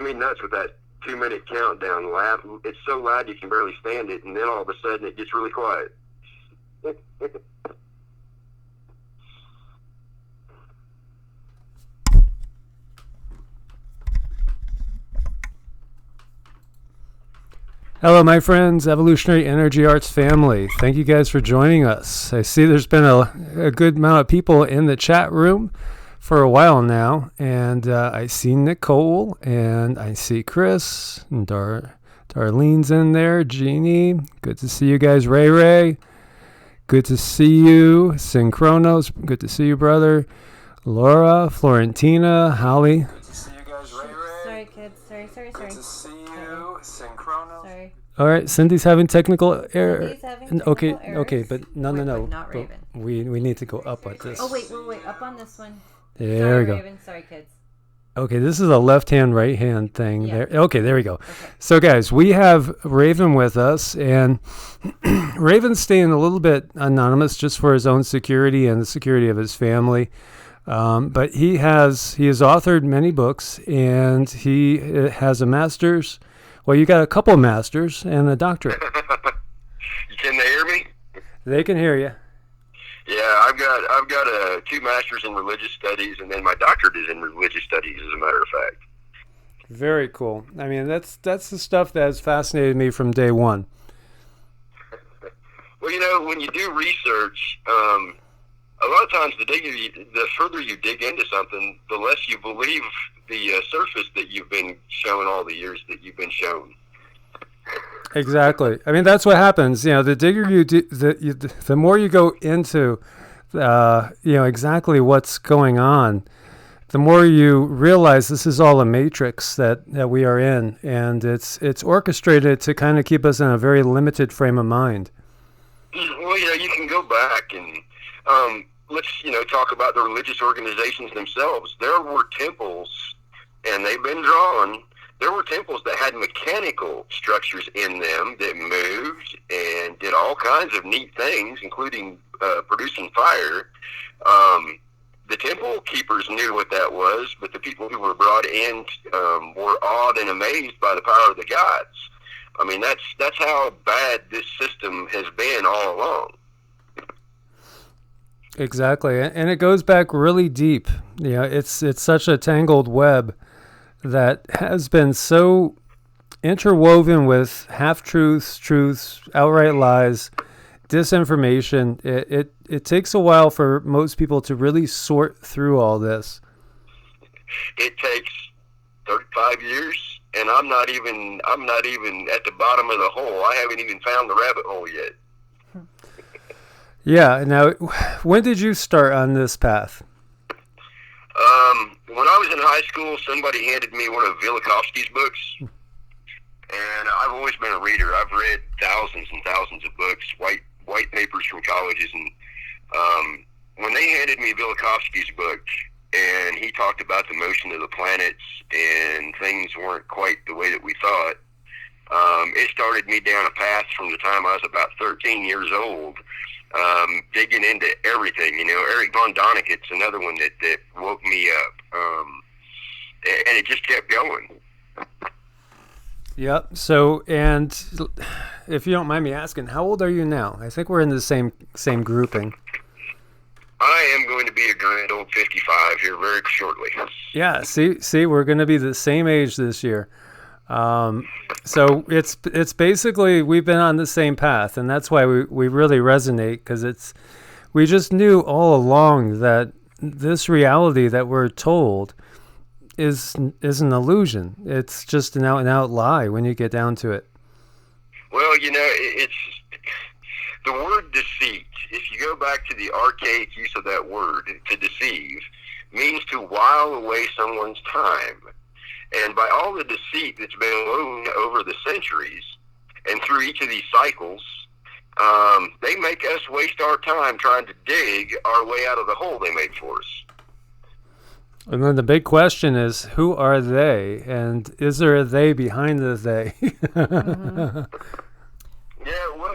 me nuts with that 2 minute countdown laugh. It's so loud you can barely stand it, and then all of a sudden it gets really quiet. Hello, my friends, Evolutionary Energy Arts family. Thank you guys for joining us. I see there's been a good amount of people in the chat room for a while now, and I see Nicole, and I see Chris, and Darlene's in there, Jeannie. Good to see you guys, Ray. Good to see you, Synchronos. Good to see you, brother. Laura, Florentina, Holly. Good to see you guys, Ray. Sorry, kids. Sorry. Good to see you, Synchronos. Sorry. All right, Cindy's having technical error. Cindy's having technical errors. Okay, but no. Not Raven. We need to go up with this. Oh, wait, up on this one. There we go. Raven. Sorry, kids. Okay, this is a left-hand, right-hand thing. Yeah. There. Okay, there we go. Okay. So, guys, we have Raven with us, and Raven's staying a little bit anonymous just for his own security and the security of his family. But he has authored many books, and he has a master's. Well, you got a couple of masters and a doctorate. Can they hear me? They can hear you. Yeah, I've got 2 masters in religious studies, and then my doctorate is in religious studies, as a matter of fact. Very cool. I mean, that's the stuff that has fascinated me from day one. Well, when you do research, a lot of times the further you dig into something, the less you believe the surface that you've been shown all the years that you've been shown. Exactly. I mean, that's what happens. The digger you do, the more you go into, exactly what's going on, the more you realize this is all a matrix that we are in, and it's orchestrated to kind of keep us in a very limited frame of mind. Well, you can go back and let's talk about the religious organizations themselves. There were temples, and they've been drawn. There were temples that had mechanical structures in them that moved and did all kinds of neat things, including producing fire. The temple keepers knew what that was, but the people who were brought in were awed and amazed by the power of the gods. I mean, that's how bad this system has been all along. Exactly, and it goes back really deep. It's such a tangled web that has been so interwoven with half-truths, truths, outright lies, disinformation. It takes a while for most people to really sort through all this. It takes 35 years, and I'm not even at the bottom of the hole. I haven't even found the rabbit hole yet. Yeah. Now, when did you start on this path? When I was in high school, somebody handed me one of Velikovsky's books, and I've always been a reader. I've read thousands and thousands of books, white papers from colleges, and when they handed me Velikovsky's book, and he talked about the motion of the planets, and things weren't quite the way that we thought, it started me down a path from the time I was about 13 years old. Digging into everything, Eric von Donick's another one that woke me up, and it just kept going. Yep. So, and if you don't mind me asking, how old are you now? I think we're in the same grouping. I am going to be a grand old 55 here very shortly. Yeah. See, we're going to be the same age this year. So it's basically we've been on the same path, and that's why we really resonate, because we just knew all along that this reality that we're told is an illusion. It's just an out and out lie when you get down to it. Well, it's the word deceit. If you go back to the archaic use of that word, to deceive means to while away someone's time. And by all the deceit that's been woven over the centuries and through each of these cycles, they make us waste our time trying to dig our way out of the hole they made for us. And then the big question is, who are they? And is there a they behind the they? Mm-hmm. Yeah, well,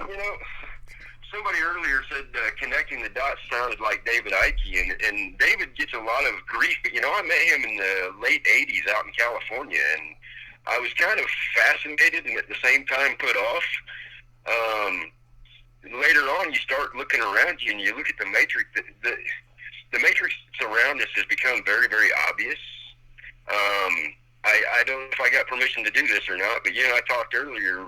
somebody earlier said connecting the dots sounded like David Icke, and David gets a lot of grief, but I met him in the late 80s out in California, and I was kind of fascinated and at the same time put off. Later on, you start looking around you and you look at the matrix. The matrix that's around us has become very, very obvious. I don't know if I got permission to do this or not, but I talked earlier.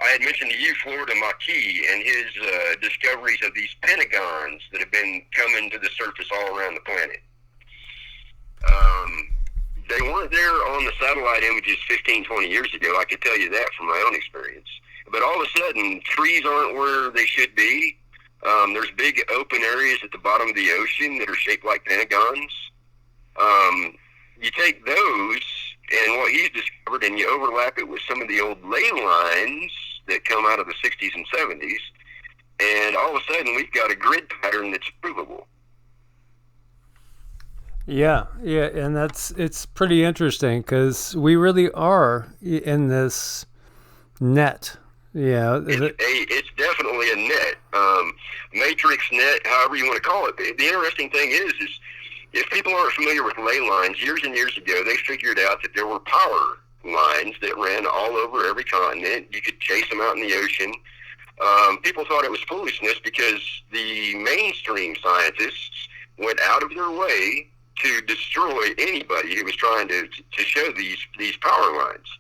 I had mentioned to you Florida Maquis and his discoveries of these pentagons that have been coming to the surface all around the planet. They weren't there on the satellite images 15, 20 years ago. I could tell you that from my own experience. But all of a sudden, trees aren't where they should be. There's big open areas at the bottom of the ocean that are shaped like pentagons. You take those and what he's discovered and you overlap it with some of the old ley lines that come out of the 60s and 70s, and all of a sudden we've got a grid pattern that's provable. Yeah, and it's pretty interesting because we really are in this net. Yeah, it's definitely a net, matrix net, however you want to call it. The interesting thing is if people aren't familiar with ley lines, years and years ago they figured out that there were power lines that ran all over every continent. You could chase them out in the ocean. People thought it was foolishness because the mainstream scientists went out of their way to destroy anybody who was trying to show these power lines.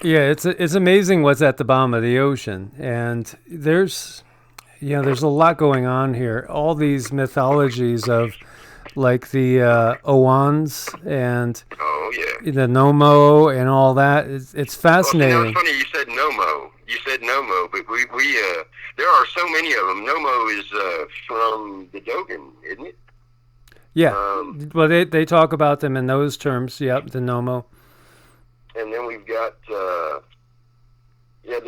Yeah, it's amazing what's at the bottom of the ocean, and there's a lot going on here. All these mythologies of like the Owans and the Nomo and all that. It's fascinating. Well, it's funny you said Nomo. But we there are so many of them. Nomo is from the Dogon, isn't it? Yeah. Well, they talk about them in those terms. Yep, the Nomo. And then we've got the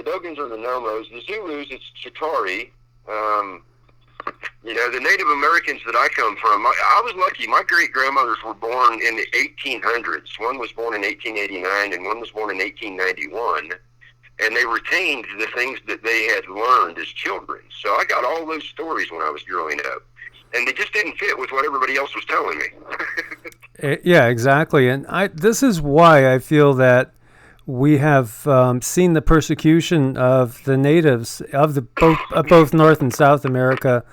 Dogons are the Nomos. The Zulus, it's Chitauri. The Native Americans that I come from, I was lucky. My great-grandmothers were born in the 1800s. One was born in 1889 and one was born in 1891. And they retained the things that they had learned as children. So I got all those stories when I was growing up. And they just didn't fit with what everybody else was telling me. Yeah, exactly. And this is why I feel that we have seen the persecution of the natives of both North and South America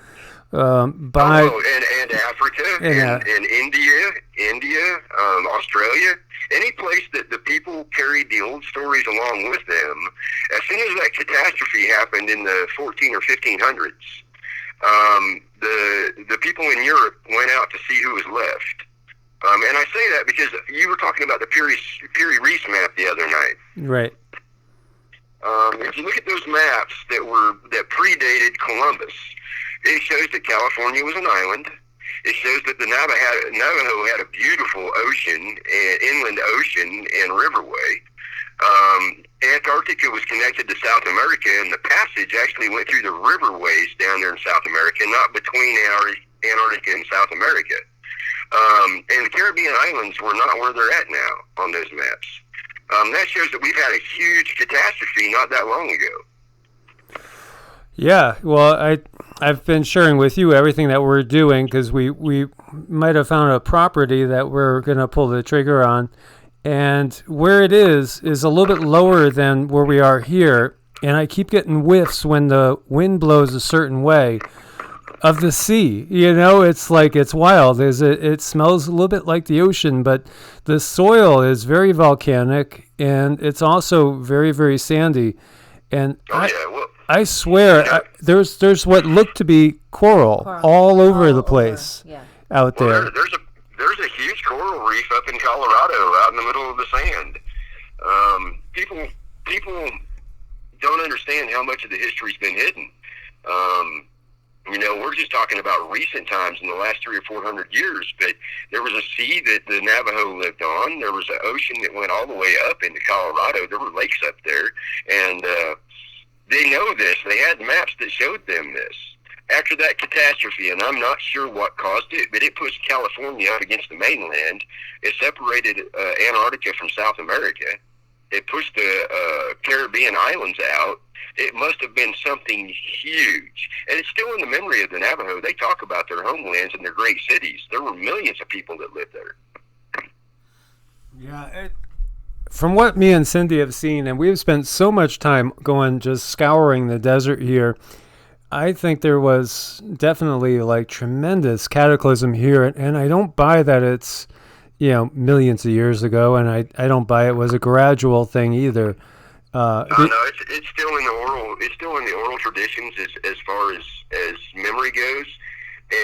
and Africa and India, Australia, any place that the people carried the old stories along with them. As soon as that catastrophe happened in the 14 or 1500s, the people in Europe went out to see who was left. And I say that because you were talking about the Piri Reis map the other night. Right. If you look at those maps that predated Columbus, it shows that California was an island. It shows that the Navajo had a beautiful inland ocean and riverway. Antarctica was connected to South America, and the passage actually went through the riverways down there in South America, not between Antarctica and South America. And the Caribbean islands were not where they're at now on those maps. That shows that we've had a huge catastrophe not that long ago. Yeah, well, I've been sharing with you everything that we're doing because we might have found a property that we're going to pull the trigger on. And where it is a little bit lower than where we are here. And I keep getting whiffs when the wind blows a certain way of the sea. It's like it's wild. It smells a little bit like the ocean, but the soil is very volcanic and it's also very, very sandy. And I swear there's what looked to be coral all over the place out there. There's a huge coral reef up in Colorado, out in the middle of the sand. People don't understand how much of the history's been hidden. We're just talking about recent times in the last 300 or 400 years, but there was a sea that the Navajo lived on. There was an ocean that went all the way up into Colorado. There were lakes up there, and they know this. They had maps that showed them this. After that catastrophe, and I'm not sure what caused it, but it pushed California up against the mainland. It separated Antarctica from South America. It pushed the Caribbean islands out. It must have been something huge. And it's still in the memory of the Navajo. They talk about their homelands and their great cities. There were millions of people that lived there. Yeah. From what me and Cindy have seen, and we've spent so much time going just scouring the desert here, I think there was definitely like tremendous cataclysm here, and I don't buy that it's, millions of years ago, and I don't buy it was a gradual thing either. No, it's still in the oral. It's still in the oral traditions as far as memory goes,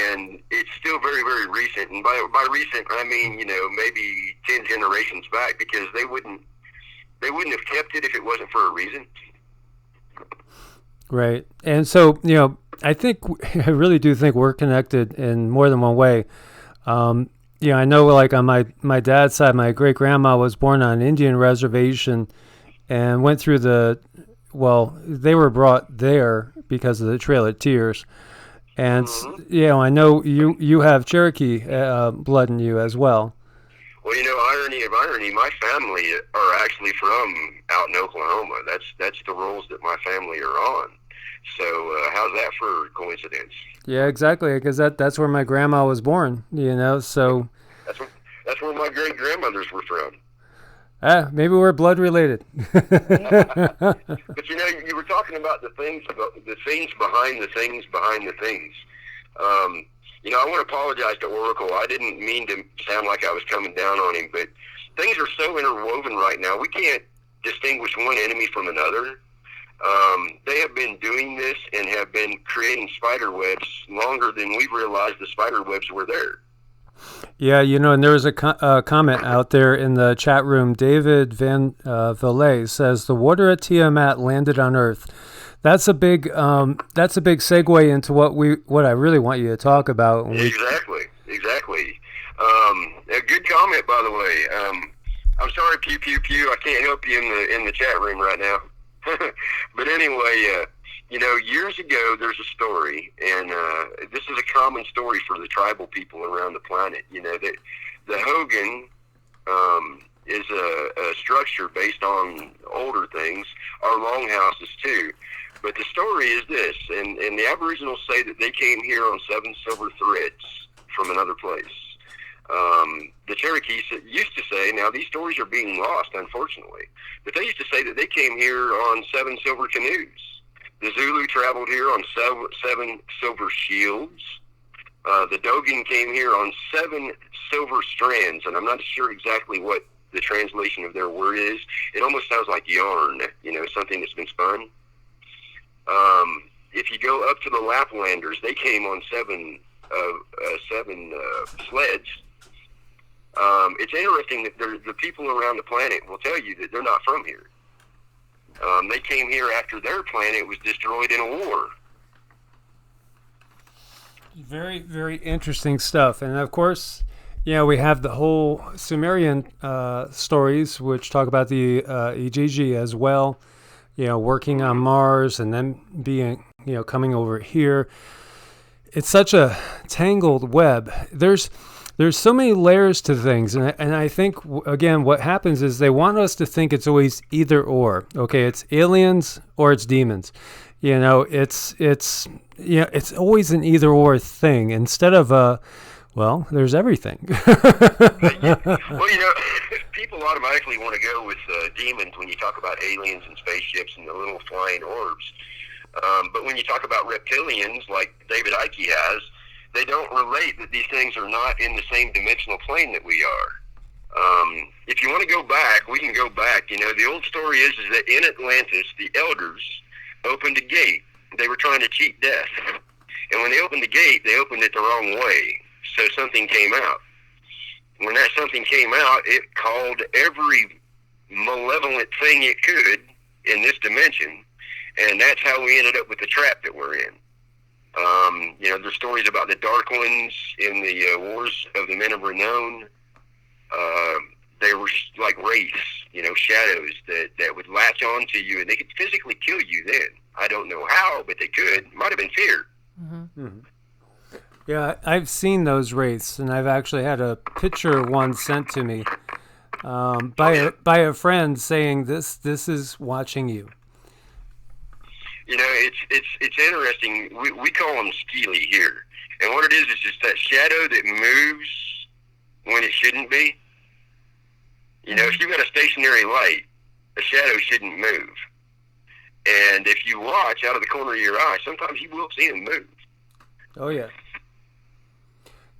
and it's still very very recent. And by recent, I mean maybe 10 generations back, because they wouldn't have kept it if it wasn't for a reason. Right. And so, I I really do think we're connected in more than one way. I know like on my dad's side, my great grandma was born on an Indian reservation and went through they were brought there because of the Trail of Tears. And, I know you have Cherokee blood in you as well. Well, irony of irony, my family are actually from out in Oklahoma. That's the rolls that my family are on. So how's that for coincidence? Yeah, exactly, because that's where my grandma was born, so... That's where my great-grandmothers were from. Maybe we're blood related. But you were talking about the things behind the things behind the things. I want to apologize to Oracle. I didn't mean to sound like I was coming down on him, but things are so interwoven right now. We can't distinguish one enemy from another. They have been doing this and have been creating spider webs longer than we've realized the spider webs were there. Yeah, and there was a comment out there in the chat room. David Van Valet says the water at Tiamat landed on Earth. That's a big segue into what I really want you to talk about. Exactly. A good comment, by the way. I'm sorry, pew pew pew. I can't help you in the chat room right now. But anyway, years ago, there's a story, and this is a common story for the tribal people around the planet. That the Hogan is a structure based on older things, our longhouses too. But the story is this, and the Aboriginals say that they came here on 7 silver threads from another place. The Cherokees used to say, now these stories are being lost, unfortunately, but they used to say that they came here on 7 silver canoes. The Zulu traveled here on 7 silver shields. The Dogon came here on 7 silver strands, and I'm not sure exactly what the translation of their word is. It almost sounds like yarn, something that's been spun. If you go up to the Laplanders, they came on 7 sleds. It's interesting that the people around the planet will tell you that they're not from here. They came here after their planet was destroyed in a war. Very, very interesting stuff. And of course, we have the whole Sumerian stories, which talk about the Igigi as well, working on Mars and then being, coming over here. It's such a tangled web. There's so many layers to things, and I think again what happens is they want us to think it's always either or. Okay, it's aliens or it's demons. It's always an either or thing instead of there's everything. Well, people automatically want to go with demons when you talk about aliens and spaceships and the little flying orbs. But when you talk about reptilians, like David Icke has, they don't relate that these things are not in the same dimensional plane that we are. If you want to go back, we can go back. The old story is that in Atlantis, the elders opened a gate. They were trying to cheat death. And when they opened the gate, they opened it the wrong way. So something came out. When that something came out, it called every malevolent thing it could in this dimension. And that's how we ended up with the trap that we're in. There's stories about the Dark Ones in the Wars of the Men of Renown. They were like wraiths, shadows that would latch on to you, and they could physically kill you then. I don't know how, but they could. It might have been fear. Mm-hmm. Mm-hmm. Yeah, I've seen those wraiths, and I've actually had a picture of one sent to me by a friend saying this is watching you. It's interesting. We call them steely here, and what it is just that shadow that moves when it shouldn't be. You know, if you've got a stationary light, a shadow shouldn't move. And if you watch out of the corner of your eye, sometimes you will see them move. Oh, yeah.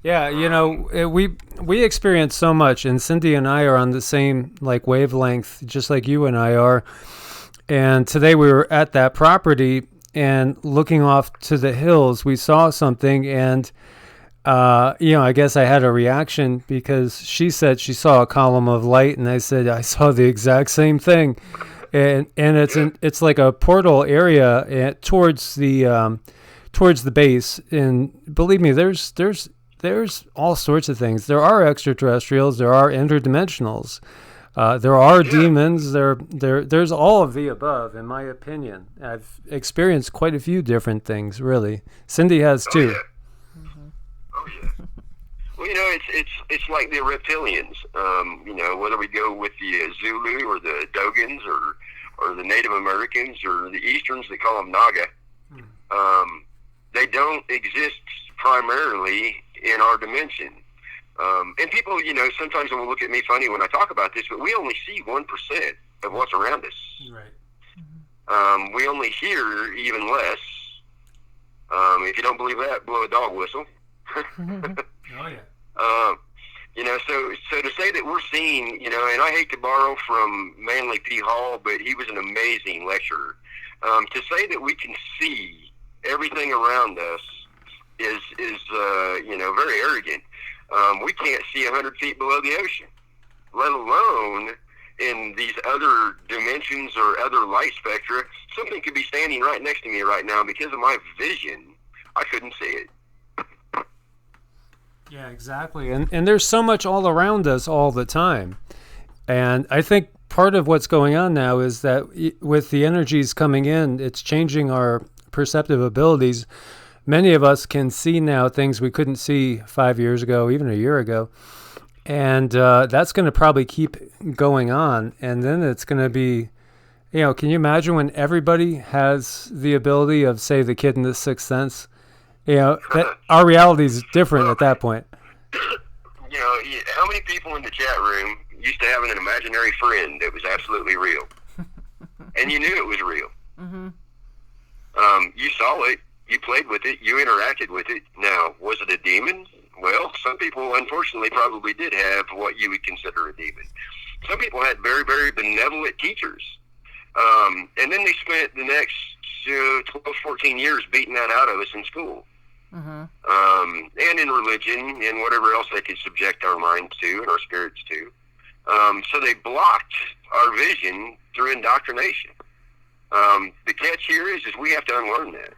Yeah, you know, we experience so much, and Cindy and I are on the same, like, wavelength, just like you and I are. And today we were at that property, and looking off to the hills, we saw something, and you know, I guess I had a reaction because she said she saw a column of light, and I said I saw the exact same thing, and it's like a portal area towards the base, and believe me, there's all sorts of things. There are extraterrestrials, there are interdimensionals, there are demons, there's all of the above, in my opinion. I've experienced quite a few different things, really. Cindy has too. Oh yeah. Well, you know, it's like the reptilians. You know, whether we go with the Zulu or the Dogons or the Native Americans or the Easterns, they call them Naga. They don't exist primarily in our dimension. And people, you know, sometimes will look at me funny when I talk about this, but we only see 1% of what's around us. Right. We only hear even less. If you don't believe that, blow a dog whistle. Oh yeah. You know, so to say that we're seeing, you know, and I hate to borrow from Manly P. Hall, but he was an amazing lecturer. To say that we can see everything around us is you know, very arrogant. We can't see 100 feet below the ocean, let alone in these other dimensions or other light spectra. Something could be standing right next to me right now. Because of my vision, I couldn't see it. Yeah, exactly. And there's so much all around us all the time. And I think part of what's going on now is that with the energies coming in, it's changing our perceptive abilities. Many of us can see now things we couldn't see 5 years ago, even a year ago. And that's going to probably keep going on. And then it's going to be, you know, can you imagine when everybody has the ability of, say, the kid in the Sixth Sense? You know, our reality is different at that point. You know, how many people in the chat room used to have an imaginary friend that was absolutely real? And you knew it was real. Mm-hmm. You saw it, you played with it, you interacted with it. Now, was it a demon? Well, some people, unfortunately, probably did have what you would consider a demon. Some people had very, very benevolent teachers. And then they spent the next 12, 14 years beating that out of us in school. Mm-hmm. And in religion and whatever else they could subject our minds to and our spirits to. So they blocked our vision through indoctrination. The catch here is we have to unlearn that.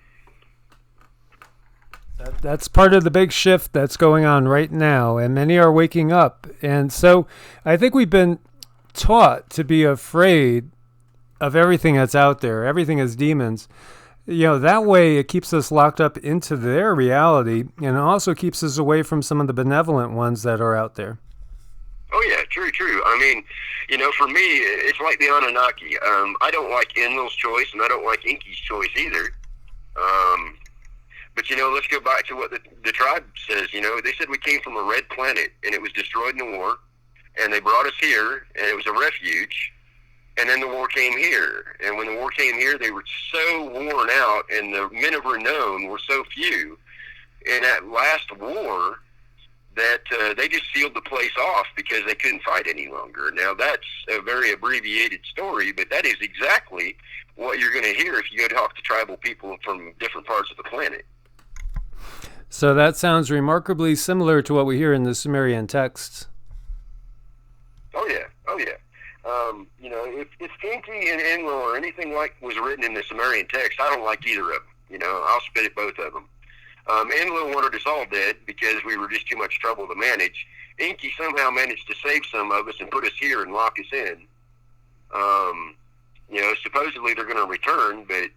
That's part of the big shift that's going on right now, and many are waking up. And so I think we've been taught to be afraid of everything that's out there, everything is demons. You know, that way it keeps us locked up into their reality, and it also keeps us away from some of the benevolent ones that are out there. Oh yeah, true. I mean, you know, for me, it's like the Anunnaki. I don't like Enlil's choice, and I don't like Inky's choice either. But, you know, let's go back to what the tribe says. You know, they said we came from a red planet, and it was destroyed in a war, and they brought us here, and it was a refuge, and then the war came here. And when the war came here, they were so worn out, and the men of renown were so few in that last war that they just sealed the place off because they couldn't fight any longer. Now, that's a very abbreviated story, but that is exactly what you're going to hear if you go talk to tribal people from different parts of the planet. So that sounds remarkably similar to what we hear in the Sumerian texts. Oh yeah. You know, if Inky and Enlil or anything like was written in the Sumerian text, I don't like either of them. You know, I'll spit at both of them. Enlil wanted us all dead because we were just too much trouble to manage. Inky somehow managed to save some of us and put us here and lock us in. You know, supposedly they're going to return, but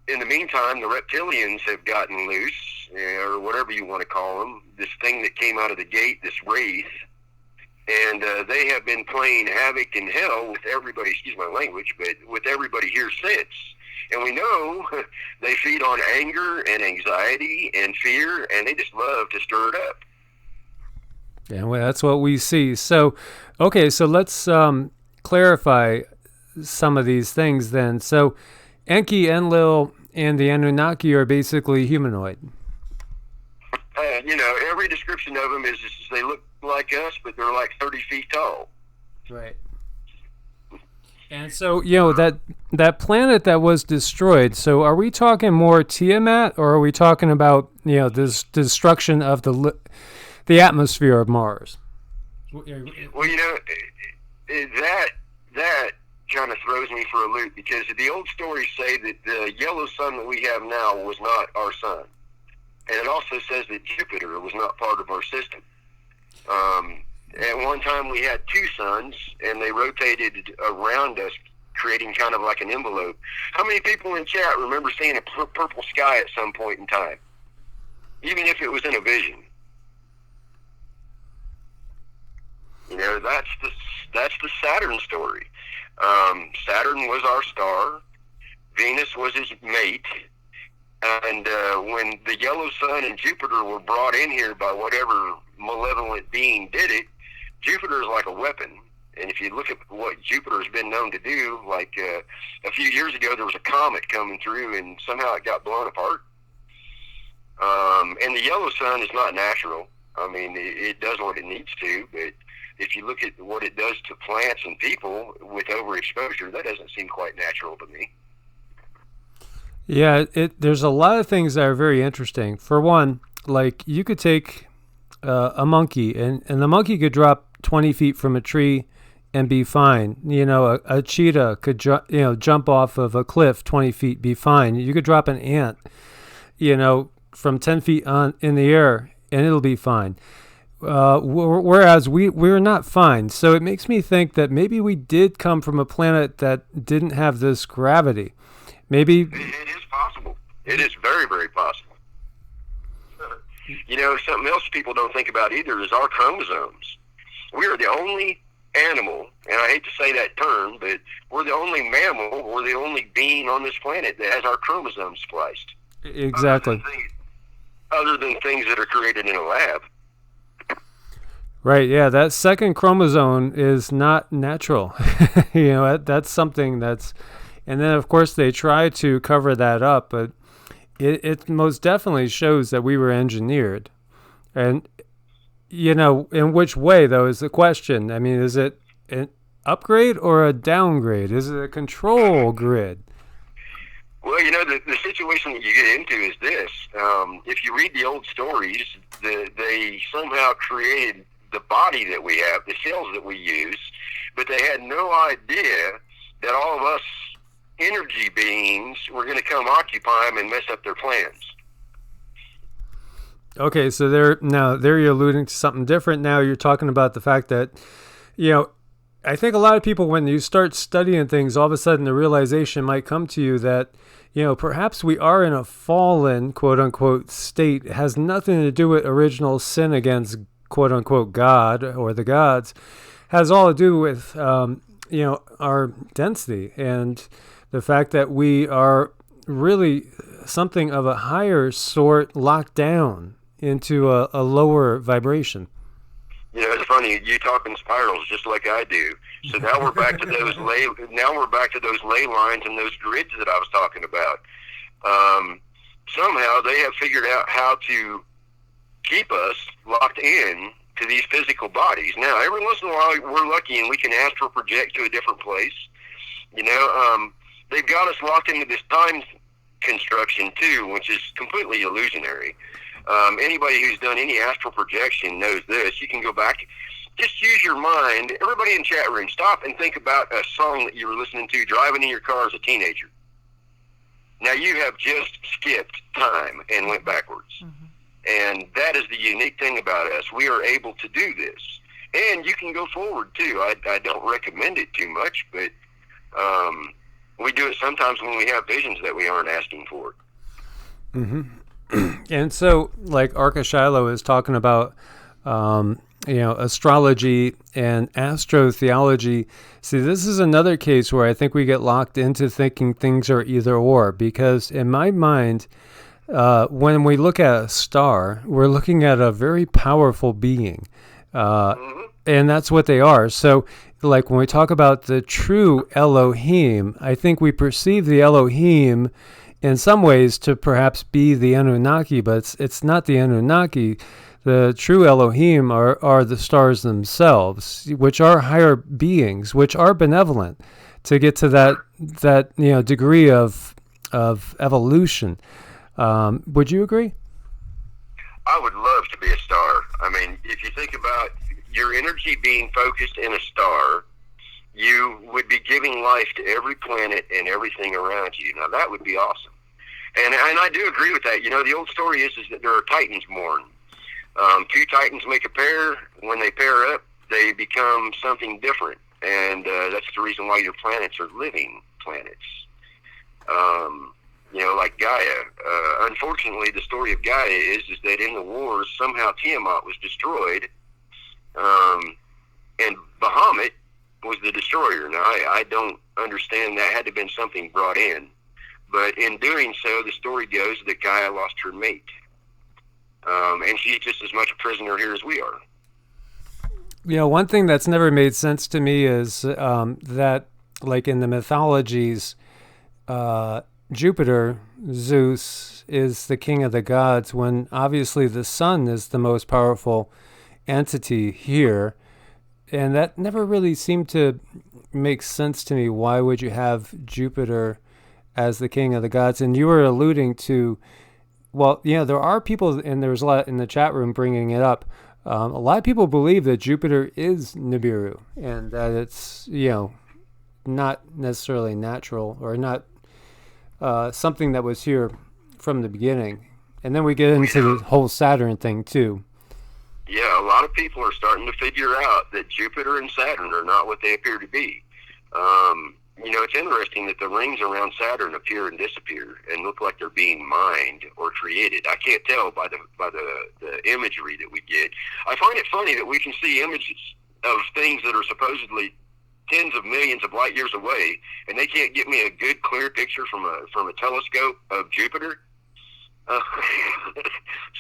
in the meantime, the reptilians have gotten loose, or whatever you want to call them, this thing that came out of the gate, this wraith, and they have been playing havoc in hell with everybody, excuse my language, but with everybody here since. And we know they feed on anger and anxiety and fear, and they just love to stir it up. Yeah, well, that's what we see. So Okay, so let's clarify some of these things then. So Enki, Enlil, and the Anunnaki are basically humanoid. Every description of them is they look like us, but they're like 30 feet tall. Right. And so, that planet that was destroyed, so are we talking more Tiamat, or are we talking about, this destruction of the atmosphere of Mars? Well, that kind of throws me for a loop, because the old stories say that the yellow sun that we have now was not our sun. And it also says that Jupiter was not part of our system. At one time we had two suns, and they rotated around us, creating kind of like an envelope. How many people in chat remember seeing a purple sky at some point in time? Even if it was in a vision. That's the Saturn story. Saturn was our star. Venus was his mate. And when the yellow sun and Jupiter were brought in here by whatever malevolent being did it, Jupiter is like a weapon. And if you look at what Jupiter has been known to do, like a few years ago there was a comet coming through and somehow it got blown apart. And the yellow sun is not natural. I mean, it does what it needs to, but if you look at what it does to plants and people with overexposure, that doesn't seem quite natural to me. Yeah, there's a lot of things that are very interesting. For one, like you could take a monkey, and the monkey could drop 20 feet from a tree and be fine. A cheetah could jump off of a cliff 20 feet, be fine. You could drop an ant, from 10 feet in the air, and it'll be fine. Whereas we're not fine. So it makes me think that maybe we did come from a planet that didn't have this gravity. Maybe it is possible. It is very, very possible. Something else people don't think about either is our chromosomes. We are the only animal, and I hate to say that term, but we're the only mammal or the only being on this planet that has our chromosomes spliced. Exactly. Other than things that are created in a lab. Right, yeah, that second chromosome is not natural. That's something that's... And then, of course, they try to cover that up, but it most definitely shows that we were engineered. And, in which way, though, is the question. I mean, is it an upgrade or a downgrade? Is it a control grid? Well, the situation that you get into is this. If you read the old stories, they somehow created the body that we have, the cells that we use, but they had no idea that all of us energy beings were going to come occupy them and mess up their plans. Okay, so there you're alluding to something different. Now you're talking about the fact that, I think a lot of people, when you start studying things, all of a sudden the realization might come to you that, perhaps we are in a fallen, quote unquote, state. It has nothing to do with original sin against, quote unquote, God or the gods. It has all to do with, our density and the fact that we are really something of a higher sort locked down into a lower vibration. It's funny. You talk in spirals just like I do. So now we're back to those ley lines and those grids that I was talking about. Somehow they have figured out how to keep us locked in to these physical bodies. Now, every once in a while, we're lucky and we can astral project to a different place. They've got us locked into this time construction too, which is completely illusionary. Anybody who's done any astral projection knows this. You can go back, just use your mind. Everybody in chat room, stop and think about a song that you were listening to driving in your car as a teenager. Now you have just skipped time and went backwards. Mm-hmm. And that is the unique thing about us. We are able to do this. And you can go forward too. I don't recommend it too much, but we do it sometimes when we have visions that we aren't asking for. Mm-hmm. And so, like Arca Shiloh is talking about, astrology and astrotheology. See, this is another case where I think we get locked into thinking things are either or, because in my mind, when we look at a star, we're looking at a very powerful being. and that's what they are. So, like when we talk about the true Elohim, I think we perceive the Elohim in some ways to perhaps be the Anunnaki, but it's not the Anunnaki. The true Elohim are the stars themselves, which are higher beings, which are benevolent, to get to that degree of evolution. Would you agree? I would love to be a star. I mean, if you think about your energy being focused in a star, you would be giving life to every planet and everything around you. Now, that would be awesome. And I do agree with that. The old story is that there are titans born. Two titans make a pair. When they pair up, they become something different. And that's the reason why your planets are living planets. Like Gaia. Unfortunately, the story of Gaia is that in the wars, somehow Tiamat was destroyed, and Bahamut was the destroyer. Now, I don't understand that. Had to have been something brought in. But in doing so, the story goes that Gaia lost her mate. And she's just as much a prisoner here as we are. One thing that's never made sense to me is that, like in the mythologies, Jupiter, Zeus, is the king of the gods, when obviously the sun is the most powerful entity here. And that never really seemed to make sense to me. Why would you have Jupiter as the king of the gods? And you were alluding to, there are people, and there's a lot in the chat room bringing it up. A lot of people believe that Jupiter is Nibiru, and that it's, not necessarily natural, or not something that was here from the beginning. And then we get into the whole Saturn thing too. Yeah, a lot of people are starting to figure out that Jupiter and Saturn are not what they appear to be. It's interesting that the rings around Saturn appear and disappear and look like they're being mined or created. I can't tell by the imagery that we get. I find it funny that we can see images of things that are supposedly tens of millions of light years away, and they can't get me a good, clear picture from a telescope of Jupiter.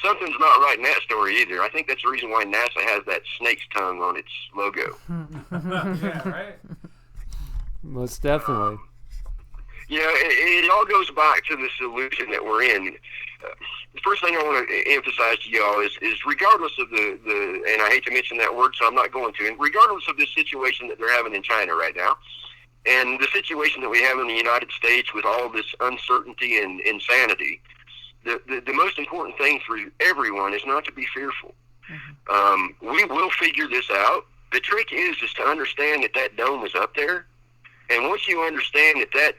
Something's not right in that story either. I think that's the reason why NASA has that snake's tongue on its logo. Yeah, right. Most definitely. It all goes back to this illusion that we're in. The first thing I want to emphasize to y'all is regardless of the and I hate to mention that word, so I'm not going to, and regardless of the situation that they're having in China right now, and the situation that we have in the United States with all this uncertainty and insanity, the most important thing for everyone is not to be fearful. Mm-hmm. We will figure this out. The trick is to understand that dome is up there. And once you understand that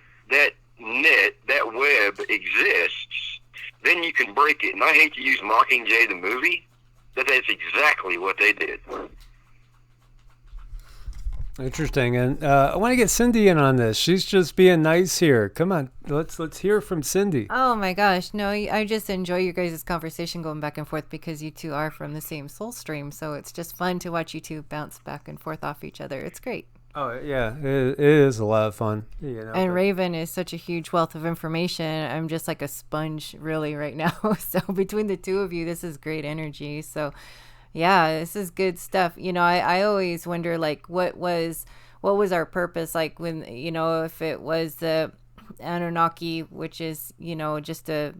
net, that web exists, then you can break it. And I hate to use Mockingjay the movie, but that's exactly what they did. Interesting. And I want to get Cindy in on this. She's just being nice here. Come on, let's hear from Cindy. Oh my gosh, no, I just enjoy your guys' conversation going back and forth because you two are from the same soul stream. So it's just fun to watch you two bounce back and forth off each other. It's great. Oh yeah, it is a lot of fun. And Raven is such a huge wealth of information. I'm just like a sponge really right now. So between the two of you, this is great energy. So yeah, this is good stuff. I always wonder, like, what was our purpose, like, when, if it was the Anunnaki, which is, just a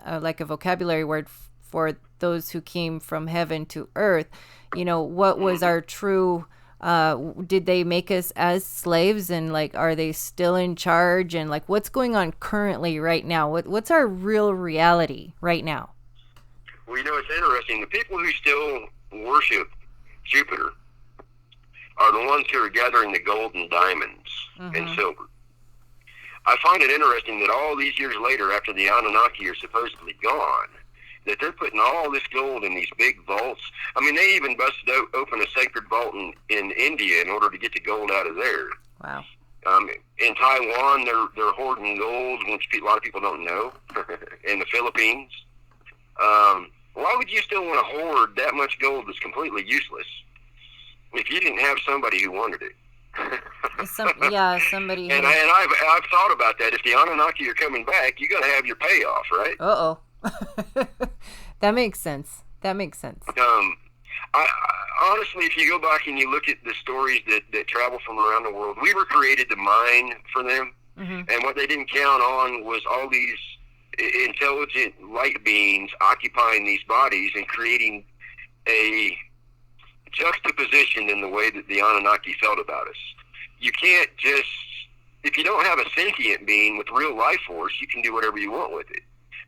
like a vocabulary word for those who came from heaven to earth, what was our true did they make us as slaves, and like, are they still in charge, and like, what's going on currently right now? What's our real reality right now? Well, it's interesting. The people who still worship Jupiter are the ones who are gathering the gold and diamonds and silver. I find it interesting that all these years later, after the Anunnaki are supposedly gone, that they're putting all this gold in these big vaults. I mean, they even busted open a sacred vault in India in order to get the gold out of there. Wow. In Taiwan, they're hoarding gold, which a lot of people don't know. In the Philippines. Why would you still want to hoard that much gold that's completely useless if you didn't have somebody who wanted it? Somebody. And I've thought about that. If the Anunnaki are coming back, you got to have your payoff, right? Uh-oh. That makes sense. Honestly, if you go back and you look at the stories that travel from around the world, we were created to mine for them. And what they didn't count on was all these intelligent light beings occupying these bodies and creating a juxtaposition in the way that the Anunnaki felt about us. You can't just, if you don't have a sentient being with real life force, you can do whatever you want with it.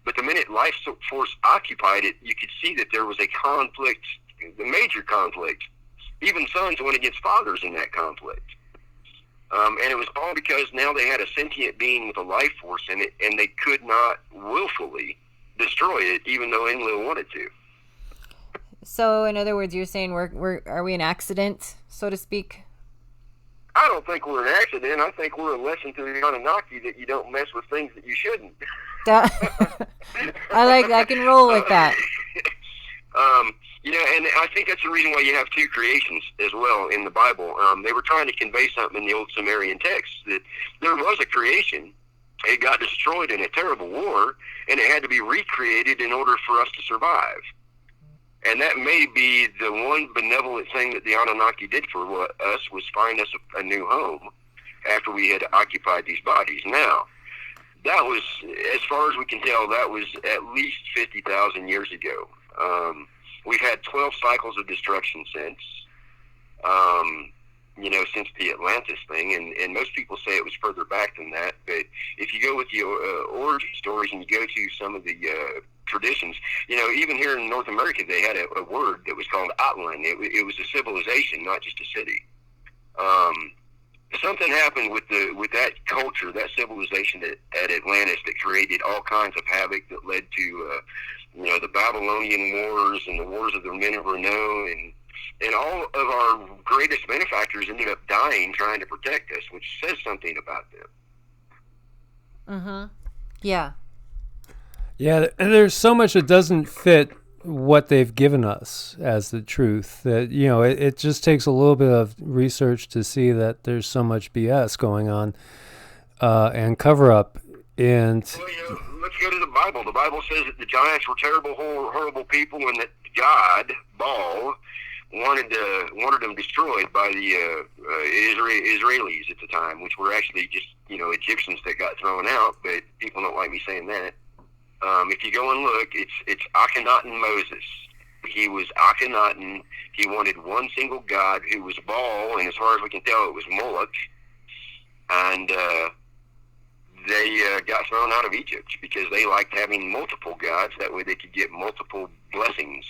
But the minute life force occupied it, you could see that there was a conflict, a major conflict. Even sons went against fathers in that conflict. And it was all because now they had a sentient being with a life force in it, and they could not willfully destroy it, even though Enlil wanted to. So, in other words, you're saying are we an accident, so to speak? I don't think we're an accident. I think we're a lesson to the Anunnaki that you don't mess with things that you shouldn't. I can roll with that. And I think that's the reason why you have two creations as well in the Bible. They were trying to convey something in the old Sumerian text, that there was a creation. It got destroyed in a terrible war, and it had to be recreated in order for us to survive. And that may be the one benevolent thing that the Anunnaki did for us, was find us a new home after we had occupied these bodies. Now, that was, as far as we can tell, that was at least 50,000 years ago. We've had 12 cycles of destruction since the Atlantis thing, and most people say it was further back than that. But if you go with the origin stories and you go to some of the traditions, even here in North America, they had a word that was called Atlan. It was a civilization, not just a city. Something happened with that culture, that civilization at Atlantis, that created all kinds of havoc that led to the Babylonian wars and the wars of the men of renown, and all of our greatest benefactors ended up dying trying to protect us, which says something about them. Yeah. Yeah, and there's so much that doesn't fit what they've given us as the truth, that it just takes a little bit of research to see that there's so much BS going on and cover up. And let's go to the Bible. The Bible says that the giants were terrible, horrible people, and that God, Baal, wanted them destroyed by the Israelis at the time, which were actually just Egyptians that got thrown out. But people don't like me saying that. If you go and look, it's Akhenaten Moses. He was Akhenaten. He wanted one single God, who was Baal, and as far as we can tell, it was Moloch. And they got thrown out of Egypt because they liked having multiple gods. That way they could get multiple blessings.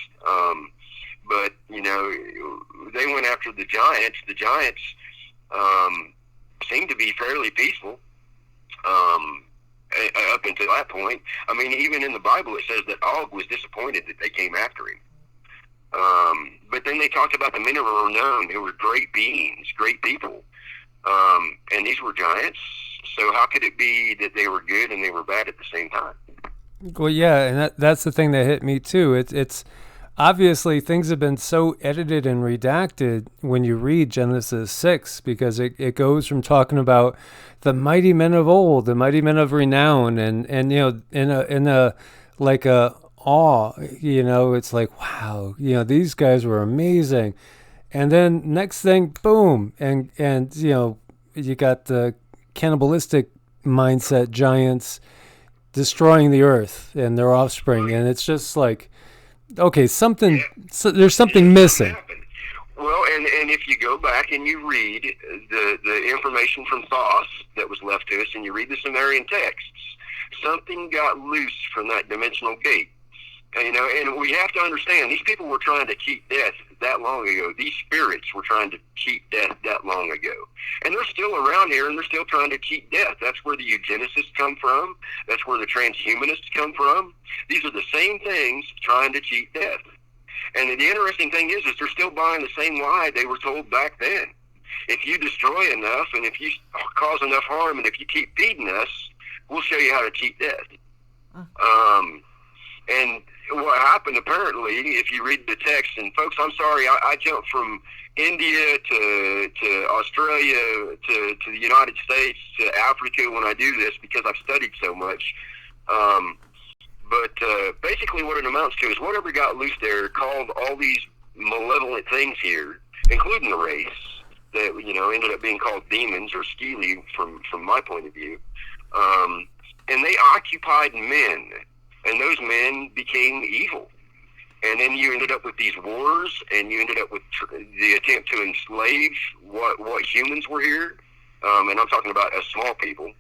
But they went after the giants. The giants seemed to be fairly peaceful. Up until that point. I mean, even in the Bible it says that Og was disappointed that they came after him. But then they talked about the men of renown, who were great beings, great people. And these were giants. So how could it be that they were good and they were bad at the same time? Well, yeah, and that's the thing that hit me too. It's obviously things have been so edited and redacted when you read Genesis 6, because it goes from talking about the mighty men of old, the mighty men of renown, and in a like a awe, it's like, wow, these guys were amazing. And then next thing, boom, and you got the cannibalistic mindset giants destroying the earth and their offspring, and it's just like, okay, there's something missing. Well, and if you go back and you read the information from Thoth that was left to us, and you read the Sumerian texts, something got loose from that dimensional gate. And we have to understand, these people were trying to cheat death that long ago. These spirits were trying to cheat death that long ago. And they're still around here, and they're still trying to cheat death. That's where the eugenicists come from. That's where the transhumanists come from. These are the same things trying to cheat death. And the interesting thing is they're still buying the same lie they were told back then. If you destroy enough, and if you cause enough harm, and if you keep feeding us, we'll show you how to cheat death. And what happened, apparently, if you read the text, and folks, I'm sorry, I jumped from India to Australia to the United States to Africa when I do this, because I've studied so much. But basically what it amounts to is whatever got loose there called all these malevolent things here, including the race that ended up being called demons or Skili from my point of view. And they occupied men, and those men became evil. And then you ended up with these wars, and you ended up with the attempt to enslave what humans were here. And I'm talking about as small people.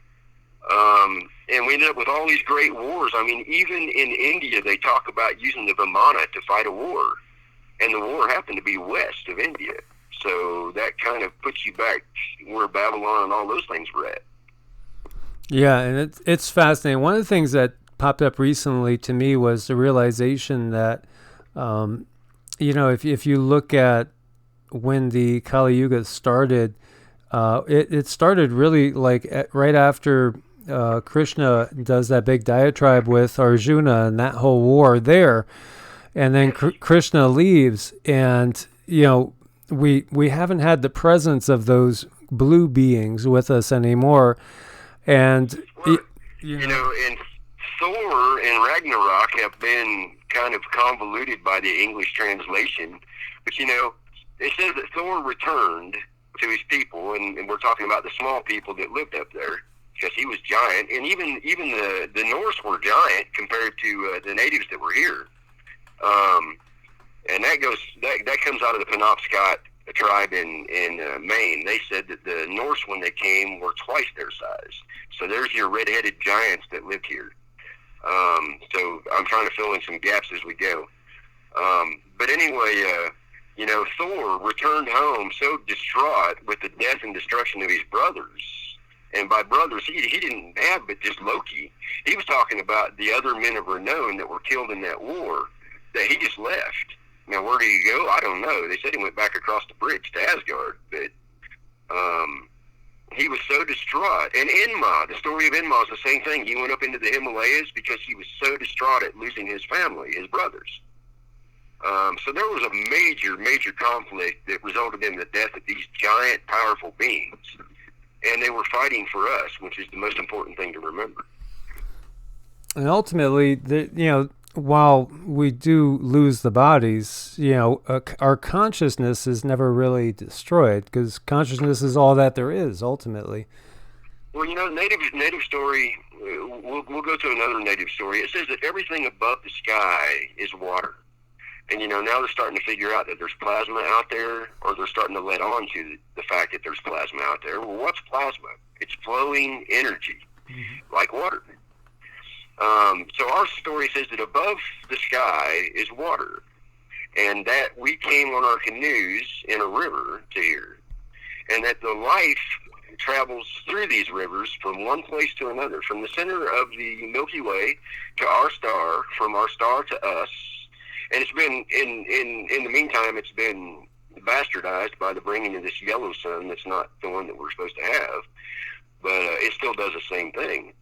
And we ended up with all these great wars. I mean, even in India, they talk about using the Vimana to fight a war. And the war happened to be west of India. So that kind of puts you back where Babylon and all those things were at. Yeah, and it's fascinating. One of the things that popped up recently to me was the realization that, if you look at when the Kali Yuga started, it started really right after Krishna does that big diatribe with Arjuna and that whole war there. And then Krishna leaves, and, we haven't had the presence of those blue beings with us anymore. And, and Thor and Ragnarok have been kind of convoluted by the English translation. But, it says that Thor returned to his people, and we're talking about the small people that lived up there, because he was giant. And even the Norse were giant compared to the natives that were here. And that comes out of the Penobscot tribe in Maine. They said that the Norse, when they came, were twice their size. So there's your red-headed giants that lived here. So I'm trying to fill in some gaps as we go. But anyway, Thor returned home so distraught with the death and destruction of his brothers. And by brothers, he didn't have but just Loki. He was talking about the other men of renown that were killed in that war, that he just left. Now, where did he go? I don't know. They said he went back across the bridge to Asgard, but he was so distraught. And Enma, the story of Enma is the same thing. He went up into the Himalayas because he was so distraught at losing his family, his brothers. So there was a major, major conflict that resulted in the death of these giant, powerful beings. And they were fighting for us, which is the most important thing to remember. And ultimately, while we do lose the bodies, our consciousness is never really destroyed, because consciousness is all that there is, ultimately. Well, native story, we'll go to another native story. It says that everything above the sky is water. And, now they're starting to figure out that there's plasma out there, or they're starting to let on to the fact that there's plasma out there. Well, what's plasma? It's flowing energy, like water. So our story says that above the sky is water, and that we came on our canoes in a river to here, and that the life travels through these rivers from one place to another, from the center of the Milky Way to our star, from our star to us. And it's been, in the meantime, it's been bastardized by the bringing of this yellow sun that's not the one that we're supposed to have, but it still does the same thing.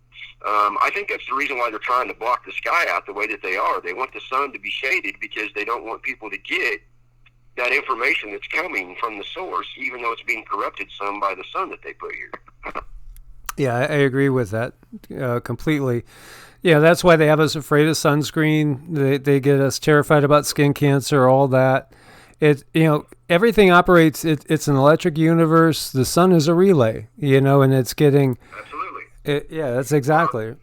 I think that's the reason why they're trying to block the sky out the way that they are. They want the sun to be shaded because they don't want people to get that information that's coming from the source, even though it's being corrupted some by the sun that they put here. Yeah, I agree with that completely. Yeah, that's why they have us afraid of sunscreen. They get us terrified about skin cancer, all that. Everything operates. It's an electric universe. The sun is a relay, and it's getting. Absolutely. Yeah, that's exactly. And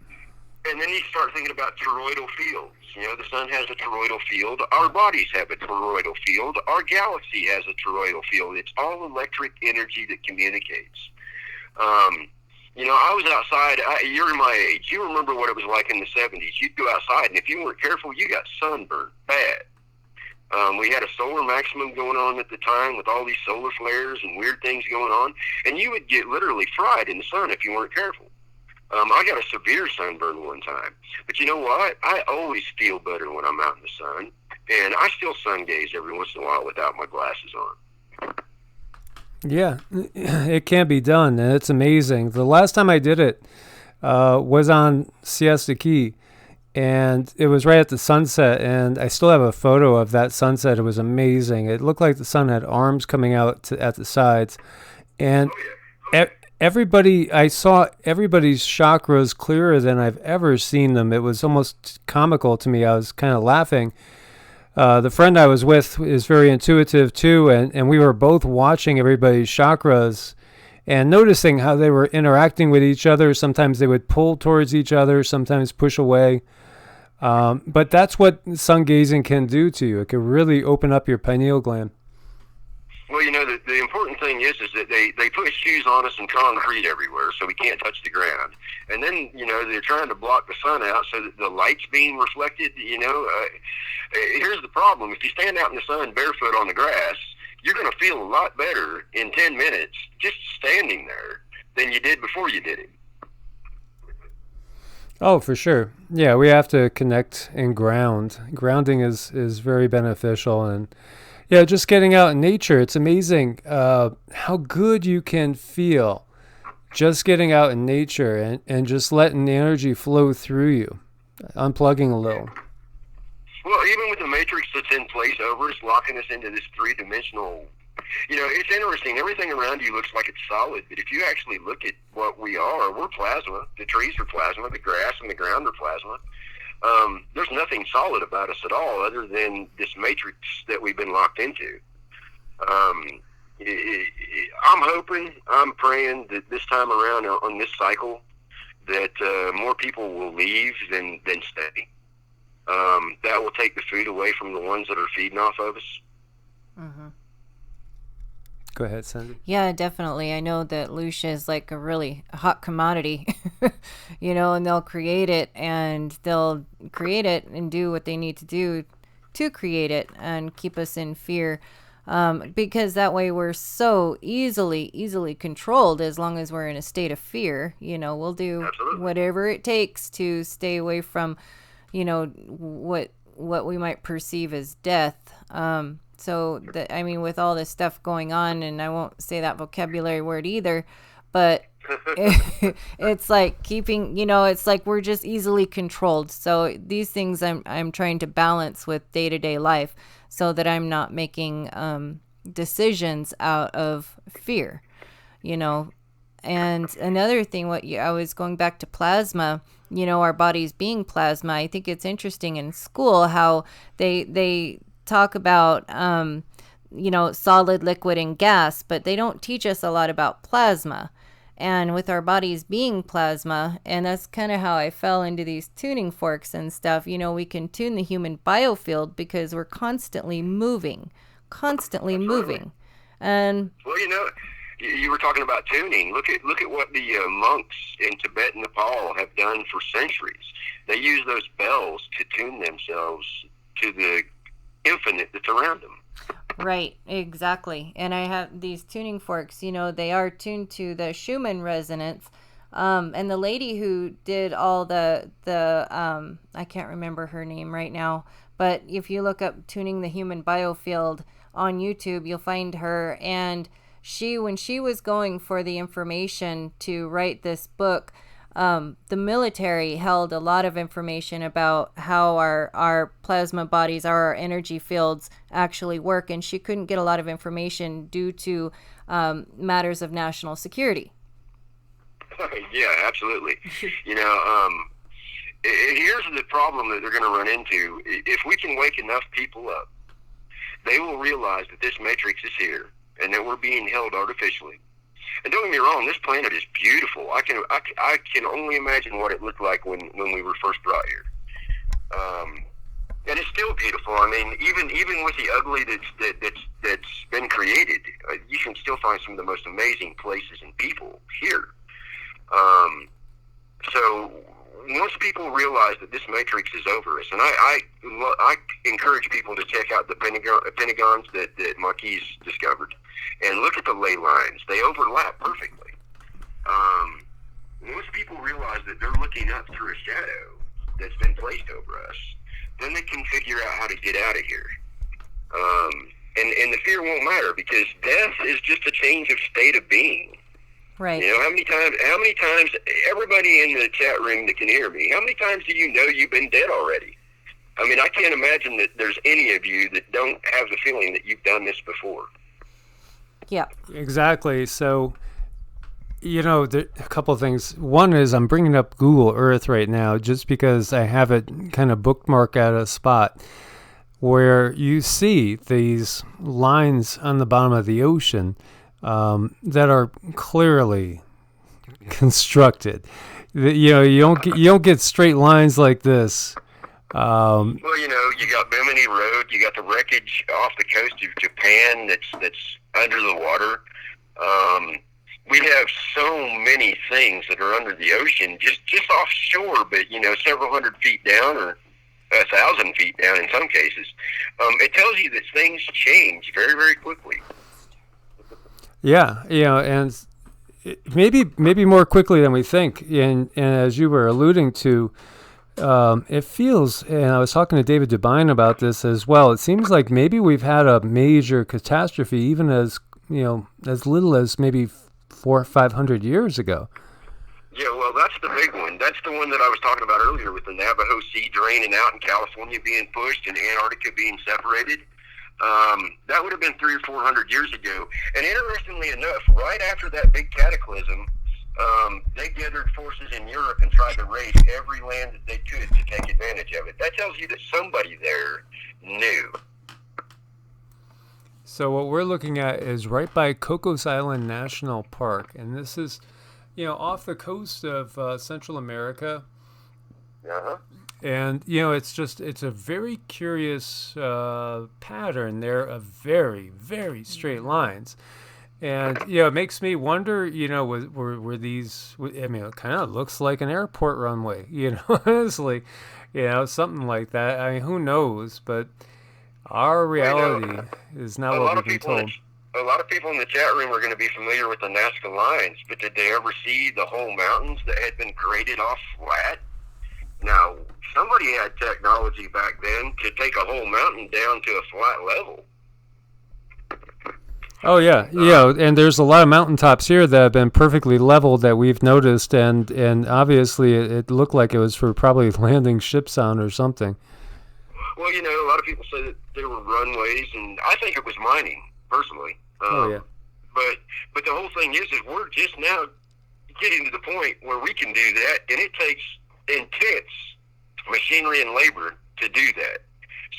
then you start thinking about toroidal fields. The sun has a toroidal field. Our bodies have a toroidal field. Our galaxy has a toroidal field. It's all electric energy that communicates. I was outside. You're my age. You remember what it was like in the 70s. You'd go outside, and if you weren't careful, you got sunburned bad. We had a solar maximum going on at the time with all these solar flares and weird things going on, and you would get literally fried in the sun if you weren't careful. I got a severe sunburn one time. But you know what? I always feel better when I'm out in the sun, and I still sun gaze every once in a while without my glasses on. Yeah, it can be done, and it's amazing. The last time I did it was on Siesta Key, and it was right at the sunset, and I still have a photo of that sunset. It was amazing. It looked like the sun had arms coming out at the sides, and I saw everybody's chakras clearer than I've ever seen them. It was almost comical to me. I was kind of laughing. The friend I was with is very intuitive too, and we were both watching everybody's chakras and noticing how they were interacting with each other. Sometimes they would pull towards each other, sometimes push away. But that's what sun gazing can do to you. It can really open up your pineal gland. Well, the important thing is that they put shoes on us and concrete everywhere, so we can't touch the ground. And then, they're trying to block the sun out so that the light's being reflected. Here's the problem. If you stand out in the sun barefoot on the grass, you're going to feel a lot better in 10 minutes just standing there than you did before you did it. Oh, for sure. Yeah, we have to connect and ground. Grounding is very beneficial. And yeah, just getting out in nature. It's amazing how good you can feel just getting out in nature and just letting the energy flow through you, unplugging a little. Well, even with the matrix that's in place over us, locking us into this three-dimensional, it's interesting. Everything around you looks like it's solid, but if you actually look at what we are, we're plasma. The trees are plasma. The grass and the ground are plasma. There's nothing solid about us at all other than this matrix that we've been locked into. I'm hoping, I'm praying that this time around on this cycle that more people will leave than stay. That will take the food away from the ones that are feeding off of us. Mm-hmm. Go ahead, Sandy. Yeah, definitely. I know that Lucia is like a really hot commodity, and they'll create it and do what they need to do to create it and keep us in fear. Because that way we're so easily controlled as long as we're in a state of fear. We'll do Absolutely. Whatever it takes to stay away from, what we might perceive as death. So with all this stuff going on, and I won't say that vocabulary word either, but it's like keeping, it's like we're just easily controlled. So these things I'm trying to balance with day-to-day life so that I'm not making decisions out of fear, And another thing, I was going back to plasma, our bodies being plasma. I think it's interesting in school how they talk about, solid, liquid, and gas, but they don't teach us a lot about plasma. And with our bodies being plasma, and that's kind of how I fell into these tuning forks and stuff, we can tune the human biofield because we're constantly moving. And well, you were talking about tuning. Look at what the monks in Tibet and Nepal have done for centuries. They use those bells to tune themselves to the infinite that's around them. Right, exactly. And I have these tuning forks, they are tuned to the Schumann resonance. And the lady who did all the I can't remember her name right now, but if you look up tuning the human biofield on YouTube, you'll find her. And when she was going for the information to write this book, the military held a lot of information about how our plasma bodies, our energy fields actually work, and she couldn't get a lot of information due to matters of national security. Yeah, absolutely. Here's the problem that they're going to run into. If we can wake enough people up, they will realize that this matrix is here and that we're being held artificially. And don't get me wrong, this planet is beautiful. I can only imagine what it looked like when we were first brought here. And it's still beautiful. I mean, even with the ugly that's been created, you can still find some of the most amazing places and people here. So once people realize that this matrix is over us, and I encourage people to check out the pentagons that Marquis discovered, and look at the ley lines. They overlap perfectly. Once people realize that they're looking up through a shadow that's been placed over us, then they can figure out how to get out of here. And the fear won't matter, because death is just a change of state of being. Right. How many times, everybody in the chat room that can hear me, how many times do you know you've been dead already? I mean, I can't imagine that there's any of you that don't have the feeling that you've done this before. Yeah. Exactly. So, a couple of things. One is I'm bringing up Google Earth right now just because I have it kind of bookmarked at a spot. where you see these lines on the bottom of the ocean that are clearly constructed. You don't get straight lines like this. Well, you got Bimini Road, you got the wreckage off the coast of Japan that's under the water. We have so many things that are under the ocean, just offshore, but several hundred feet down or 1,000 feet down in some cases. It tells you that things change very, very quickly. Yeah, and maybe more quickly than we think. And as you were alluding to, it feels, and I was talking to David Devine about this as well, it seems like maybe we've had a major catastrophe even as little as maybe 400 or 500 years ago. Yeah, well, that's the big one. That's the one that I was talking about earlier with the Navajo Sea draining out and California being pushed and Antarctica being separated. That would have been 300 or 400 years ago. And interestingly enough, right after that big cataclysm, they gathered forces in Europe and tried to raid every land that they could to take advantage of it. That tells you that somebody there knew. So what we're looking at is right by Cocos Island National Park, and this is, off the coast of Central America. Uh-huh. And, it's a very curious pattern there of very, very straight lines. And, it makes me wonder, were these, it kind of looks like an airport runway, honestly, something like that. I mean, who knows? But our reality is not what we've been told. A lot of people in the chat room are going to be familiar with the Nazca Lines, but did they ever see the whole mountains that had been graded off flat? Now, somebody had technology back then to take a whole mountain down to a flat level. Oh, yeah. And there's a lot of mountaintops here that have been perfectly leveled that we've noticed, and obviously it looked like it was for probably landing ships on or something. Well, a lot of people say that there were runways, and I think it was mining, personally. But the whole thing is we're just now getting to the point where we can do that, and it takes intense machinery and labor to do that.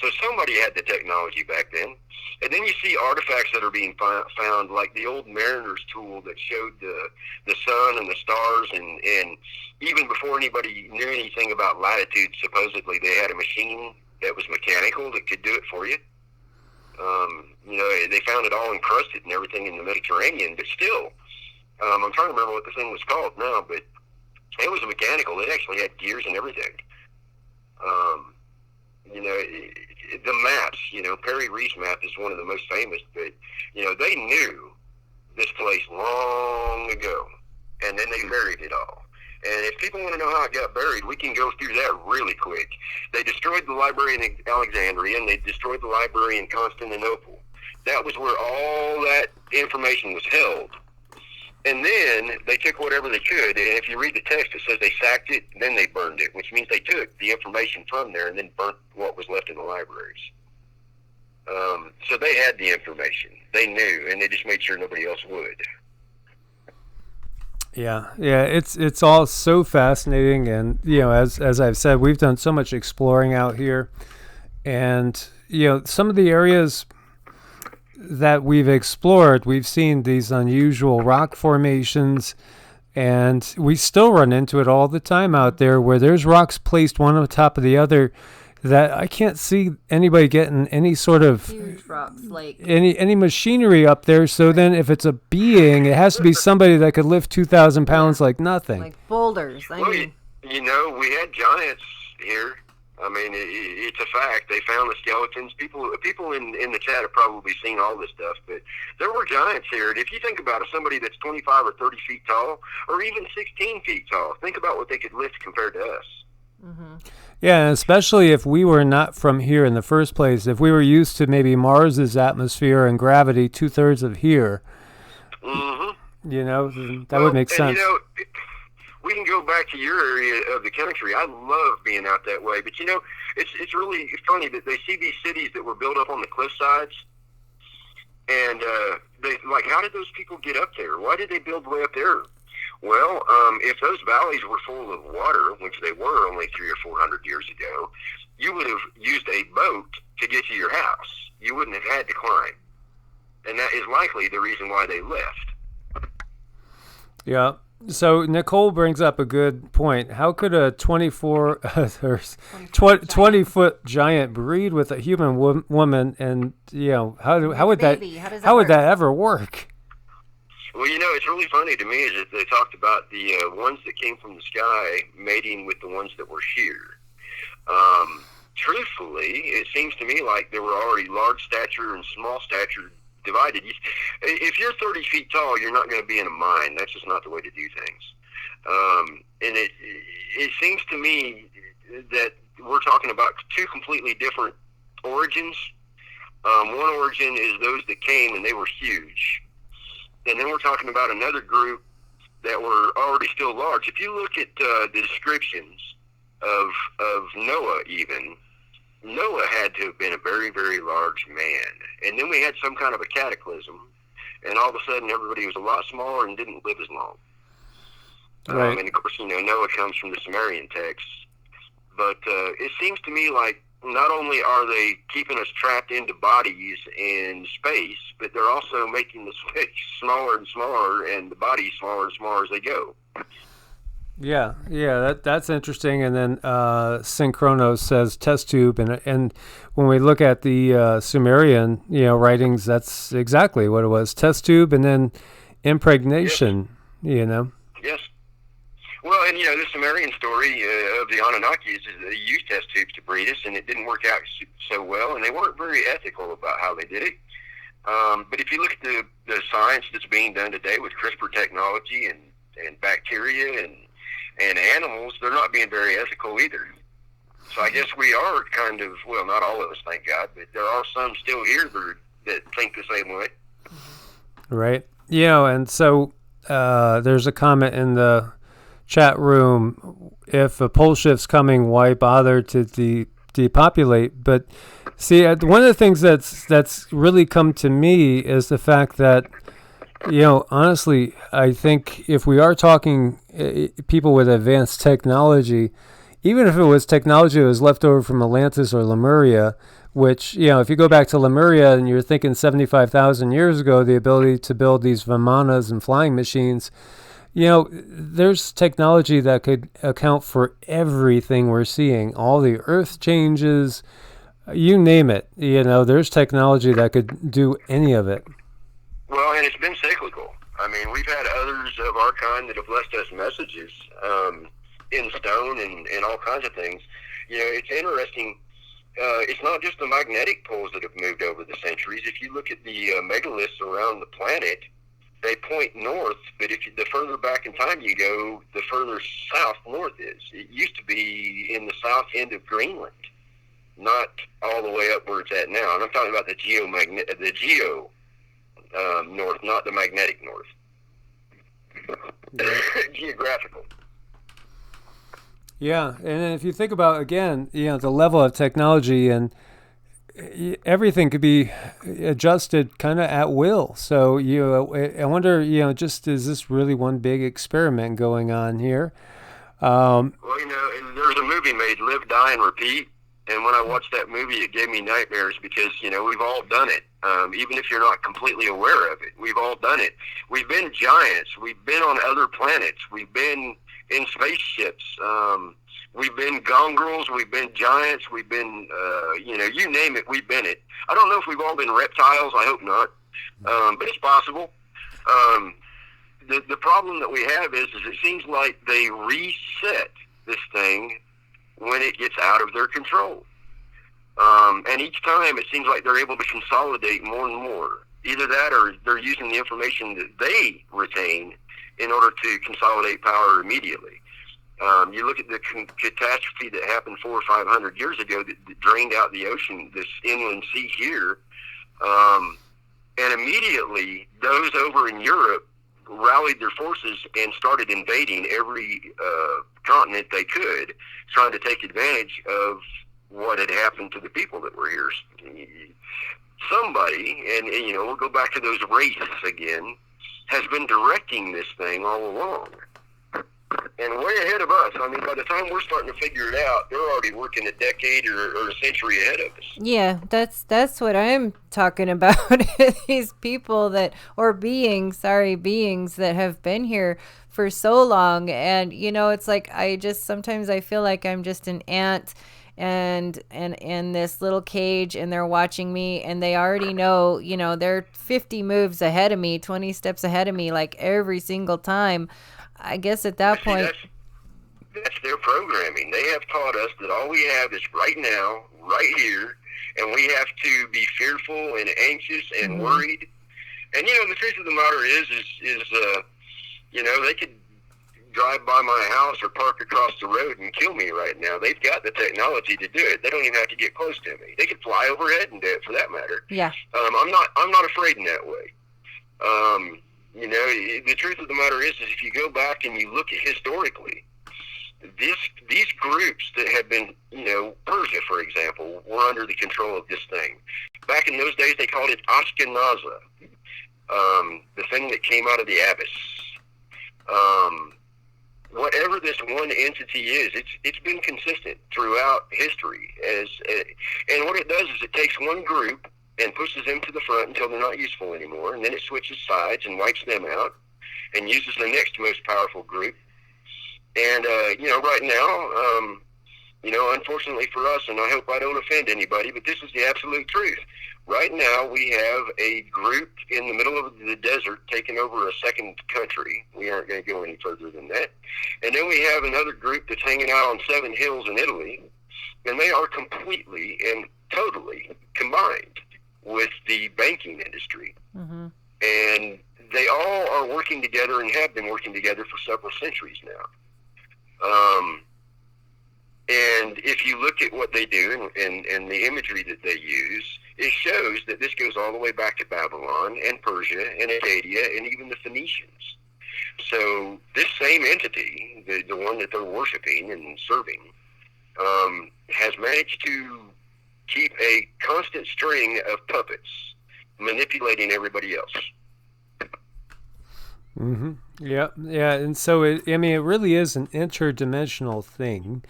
So somebody had the technology back then. And then you see artifacts that are being found, like the old mariner's tool that showed the sun and the stars, and even before anybody knew anything about latitude, supposedly they had a machine that was mechanical that could do it for you. They found it all encrusted and everything in the Mediterranean, but still, I'm trying to remember what the thing was called now, but it was mechanical. It actually had gears and everything. The maps, Perry Reese map is one of the most famous, but, they knew this place long ago, and then they buried it all. And if people want to know how it got buried, we can go through that really quick. They destroyed the library in Alexandria, and they destroyed the library in Constantinople. That was where all that information was held. And then they took whatever they could, and if you read the text, it says they sacked it, then they burned it, which means they took the information from there and then burnt what was left in the libraries. So they had the information. They knew, and they just made sure nobody else would. Yeah, it's all so fascinating, and as I've said, we've done so much exploring out here, and some of the areas that we've explored, we've seen these unusual rock formations, and we still run into it all the time out there where there's rocks placed one on top of the other that I can't see anybody getting any sort of huge rocks, like any machinery up there. So then if it's a being, it has to be somebody that could lift 2,000 pounds like nothing. Like boulders. We had giants here. I mean, it's a fact. They found the skeletons. People in the chat have probably seen all this stuff, but there were giants here. And if you think about it, somebody that's 25 or 30 feet tall, or even 16 feet tall, think about what they could lift compared to us. Mm-hmm. Yeah, and especially if we were not from here in the first place. If we were used to maybe Mars's atmosphere and gravity 2/3 of here, that would make sense. We can go back to your area of the country. I love being out that way. But, it's really funny that they see these cities that were built up on the cliff sides. And how did those people get up there? Why did they build way up there? Well, if those valleys were full of water, which they were only 300 or 400 years ago, you would have used a boat to get to your house. You wouldn't have had to climb. And that is likely the reason why they left. Yeah. So Nicole brings up a good point. How could a 20 foot giant breed with a human woman, and how would that ever work? Well, it's really funny to me is that they talked about the ones that came from the sky mating with the ones that were here. Truthfully, it seems to me like there were already large stature and small stature divided. If you're 30 feet tall, you're not going to be in a mine. That's just not the way to do things. And it seems to me that we're talking about two completely different origins. One origin is those that came and they were huge. And then we're talking about another group that were already still large. If you look at the descriptions of Noah even, Noah had to have been a very, very large man. And then we had some kind of a cataclysm, and all of a sudden everybody was a lot smaller and didn't live as long. Right. And of course, Noah comes from the Sumerian texts. But it seems to me like not only are they keeping us trapped into bodies in space, but they're also making the space smaller and smaller and the bodies smaller and smaller as they go. Yeah, that's interesting. And then Synchronos says test tube, and when we look at the Sumerian writings, that's exactly what it was: test tube, and then impregnation. Yes. Yes. Well, and the Sumerian story of the Anunnakis is they used test tubes to breed us, and it didn't work out so well, and they weren't very ethical about how they did it. But if you look at the science that's being done today with CRISPR technology and bacteria and animals, they're not being very ethical either. So I guess we are kind of, well, not all of us, thank God, but there are some still here that think the same way. Right. And so there's a comment in the chat room, if a pole shift's coming, why bother to depopulate? But see, one of the things that's really come to me is the fact that, honestly, I think if we are talking people with advanced technology, even if it was technology that was left over from Atlantis or Lemuria, which, if you go back to Lemuria and you're thinking 75,000 years ago, the ability to build these Vimanas and flying machines, there's technology that could account for everything we're seeing, all the earth changes, you name it. There's technology that could do any of it. Well, and it's been cyclical. I mean, we've had others of our kind that have left us messages in stone and all kinds of things. It's interesting. It's not just the magnetic poles that have moved over the centuries. If you look at the megaliths around the planet, they point north, but the further back in time you go, the further south north is. It used to be in the south end of Greenland, not all the way up where it's at now. And I'm talking about the geo north, not the magnetic north. Geographical. Yeah, and then if you think about, again, the level of technology, and everything could be adjusted kind of at will. So I wonder, just is this really one big experiment going on here? Well, and there's a movie made, Live, Die, and Repeat. And when I watched that movie, it gave me nightmares because, we've all done it. Even if you're not completely aware of it, we've all done it. We've been giants. We've been on other planets. We've been in spaceships. We've been gongrels. We've been giants. We've been, you name it, we've been it. I don't know if we've all been reptiles. I hope not. But it's possible. The problem that we have is it seems like they reset this thing when it gets out of their control. And each time it seems like they're able to consolidate more and more. Either that or they're using the information that they retain in order to consolidate power immediately. You look at the catastrophe that happened 400 or 500 years ago that drained out the ocean, this inland sea here, and immediately those over in Europe rallied their forces and started invading every continent they could, trying to take advantage of what had happened to the people that were here. Somebody, and we'll go back to those races again, has been directing this thing all along. and way ahead of us. I mean, by the time we're starting to figure it out, they're already working a decade or a century ahead of us. Yeah, that's what I'm talking about. These people that, or beings that have been here for so long. And, you know, it's like, sometimes I feel like I'm just an ant and in this little cage, and they're watching me, and they already know, you know, they're 50 moves ahead of me, 20 steps ahead of me, like every single time. I guess at that point, that's their programming. They have taught us that all we have is right now, right here, and we have to be fearful and anxious and worried. And, you know, the truth of the matter is you know, they could drive by my house or park across the road and kill me right now. They've got the technology to do it. They don't even have to get close to me. They could fly overhead and do it, for that matter. Yeah. I'm not afraid in that way. You know, the truth of the matter is if you go back and you look at historically, these groups that have been, you know, Persia, for example, were under the control of this thing. Back in those days, they called it Ashkenaza, the thing that came out of the abyss. Whatever this one entity is, it's been consistent throughout history. And what it does is it takes one group and pushes them to the front until they're not useful anymore, and then it switches sides and wipes them out and uses the next most powerful group. And, you know, right now, you know, unfortunately for us, and I hope I don't offend anybody, but this is the absolute truth. Right now, we have a group in the middle of the desert taking over a second country. We aren't going to go any further than that. And then we have another group that's hanging out on 7 hills in Italy, and they are completely and totally combined with the banking industry. And they all are working together and have been working together for several centuries now. And if you look at what they do and the imagery that they use, it shows that this goes all the way back to Babylon and Persia and Acadia and even the Phoenicians. So this same entity, the one that they're worshiping and serving, has managed to keep a constant string of puppets manipulating everybody else. Yeah, and so it really is an interdimensional thing,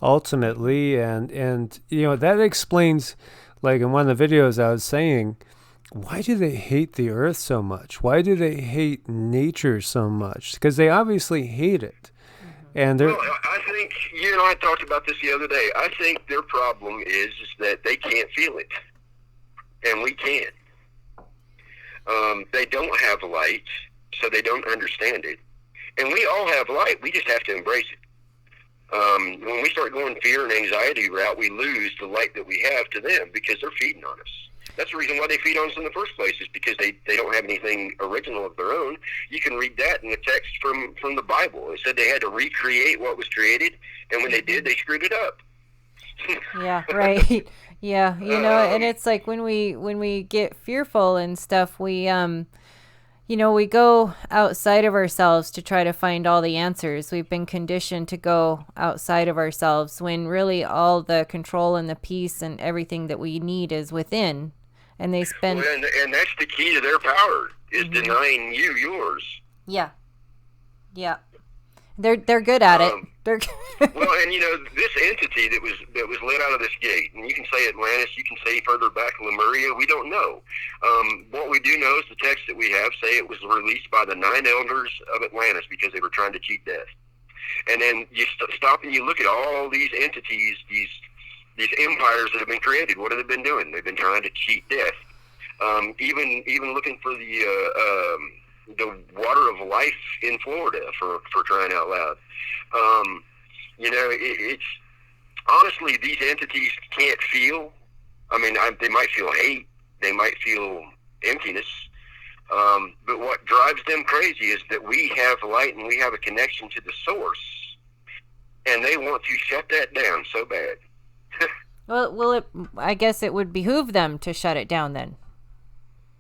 ultimately, and you know that explains, like in one of the videos I was saying, why do they hate the Earth so much? Why do they hate nature so much? Because they obviously hate it, and they're. Well, I think you and I talked about this the other day. I think their problem is that they can't feel it, and we can. They don't have light. So they don't understand it. And we all have light. We just have to embrace it. When we start going fear and anxiety route, we lose the light that we have to them because they're feeding on us. That's the reason why they feed on us in the first place, is because they don't have anything original of their own. You can read that in the text from the Bible. It said they had to recreate what was created, and when they did, they screwed it up. Yeah, right. Yeah, you know, and it's like when we get fearful and stuff, we you know, we go outside of ourselves to try to find all the answers. We've been conditioned to go outside of ourselves when really all the control and the peace and everything that we need is within. And they spend... Well, and that's the key to their power, is denying you yours. Yeah. Yeah. They're good at it. They're well, and you know, this entity that was let out of this gate, and you can say Atlantis, you can say further back Lemuria, we don't know. What we do know is the text that we have say it was released by the 9 elders of Atlantis because they were trying to cheat death. And then you stop and you look at all these entities, these empires that have been created. What have they been doing? They've been trying to cheat death. Even looking for the water of life in Florida, for crying out loud. You know, it's honestly, these entities can't feel. I mean, they might feel hate, they might feel emptiness, but what drives them crazy is that we have light and we have a connection to the source, and they want to shut that down so bad. Well, I guess it would behoove them to shut it down then.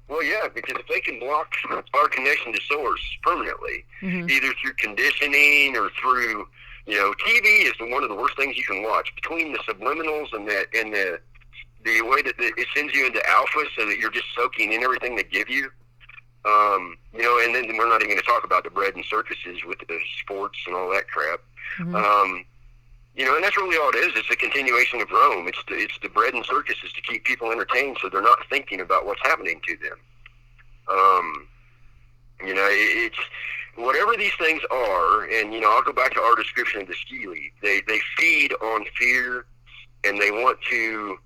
Well, yeah, because if they can block our connection to source permanently, either through conditioning or through, you know, TV is one of the worst things you can watch. Between the subliminals and the way that it sends you into alpha so that you're just soaking in everything they give you, You know, and then we're not even going to talk about the bread and circuses with the sports and all that crap. Mm-hmm. You know, and that's really all it is. It's a continuation of Rome. It's the bread and circuses to keep people entertained, so they're not thinking about what's happening to them. You know, it's whatever these things are, and you know, I'll go back to our description of the skili. They feed on fear, and they want to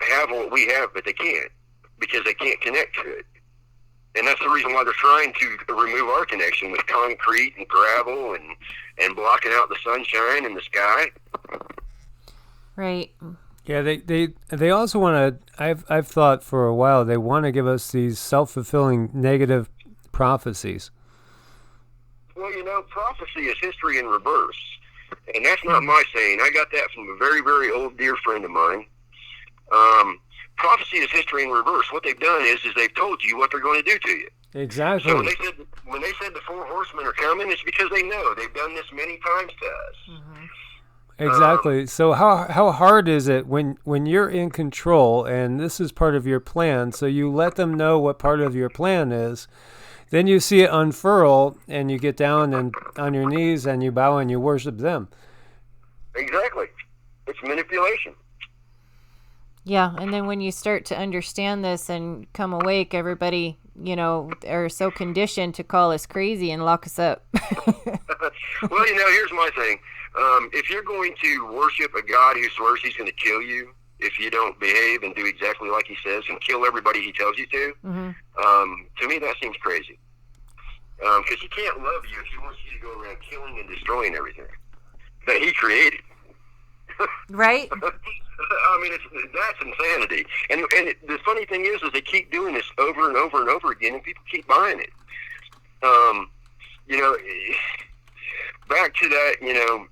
have what we have, but they can't because they can't connect to it. And that's the reason why they're trying to remove our connection with concrete and gravel and blocking out the sunshine and the sky. Right. Yeah, they also want to. I've thought for a while they want to give us these self-fulfilling negative prophecies. Well, you know, prophecy is history in reverse, and that's not my saying. I got that from a very, very old dear friend of mine. Prophecy is history in reverse. What they've done is they've told you what they're going to do to you. Exactly. So when they said the 4 horsemen are coming, it's because they know they've done this many times to us. Mm-hmm. Exactly. So how hard is it when you're in control and this is part of your plan? So you let them know what part of your plan is. Then you see it unfurl, and you get down and on your knees and you bow and you worship them. Exactly. It's manipulation. Yeah, and then when you start to understand this and come awake, everybody, you know, are so conditioned to call us crazy and lock us up. Well, you know, here's my thing. If you're going to worship a God who swears he's going to kill you if you don't behave and do exactly like he says and kill everybody he tells you to, to me that seems crazy. Because he can't love you if he wants you to go around killing and destroying everything that he created. Right? I mean, that's insanity. And the funny thing is they keep doing this over and over and over again, and people keep buying it. You know, back to that, you know,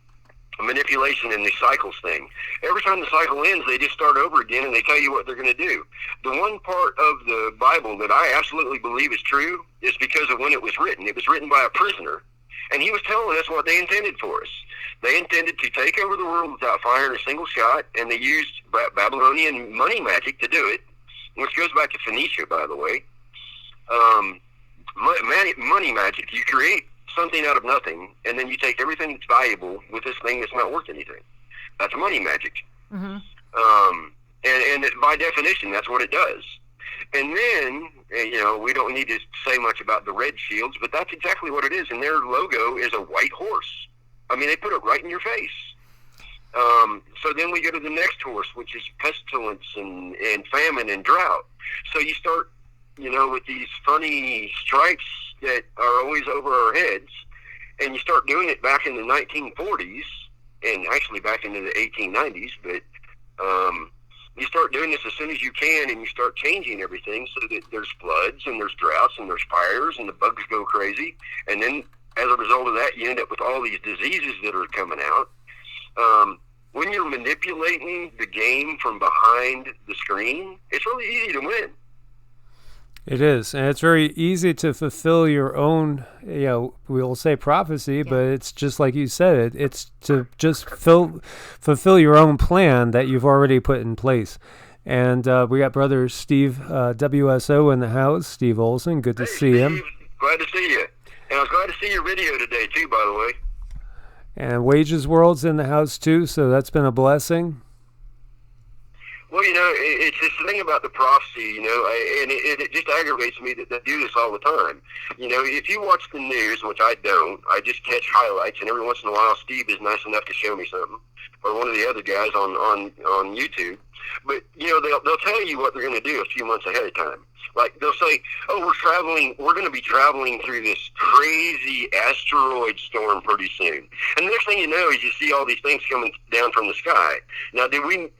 manipulation and the cycles thing. Every time the cycle ends, they just start over again, and they tell you what they're going to do. The one part of the Bible that I absolutely believe is true is because of when it was written. It was written by a prisoner, and he was telling us what they intended for us. They intended to take over the world without firing a single shot, and they used Babylonian money magic to do it, which goes back to Phoenicia, by the way. Money magic. You create something out of nothing, and then you take everything that's valuable with this thing that's not worth anything. That's money magic. Mm-hmm. And by definition, that's what it does. And then, you know, we don't need to say much about the red shields, but that's exactly what it is. And their logo is a white horse. I mean, they put it right in your face. So then we go to the next horse, which is pestilence and famine and drought. So you start, you know, with these funny stripes that are always over our heads, and you start doing it back in the 1940s, and actually back into the 1890s, but you start doing this as soon as you can, and you start changing everything so that there's floods, and there's droughts, and there's fires, and the bugs go crazy, and then as a result of that, you end up with all these diseases that are coming out. When you're manipulating the game from behind the screen, it's really easy to win. It is, and it's very easy to fulfill your own, you know, we'll say prophecy, but it's just like you said, it's to just fulfill your own plan that you've already put in place. And we got brother Steve WSO in the house, Steve Olson. Good to see him. Glad to see you. And I was glad to see your video today, too, by the way. And Wages World's in the house, too, so that's been a blessing. Well, you know, it's this thing about the prophecy, you know, and it just aggravates me that they do this all the time. You know, if you watch the news, which I don't, I just catch highlights, and every once in a while Steve is nice enough to show me something, or one of the other guys on YouTube. But, you know, they'll tell you what they're going to do a few months ahead of time. Like, they'll say, oh, we're going to be traveling through this crazy asteroid storm pretty soon. And the next thing you know is you see all these things coming down from the sky. Now, did we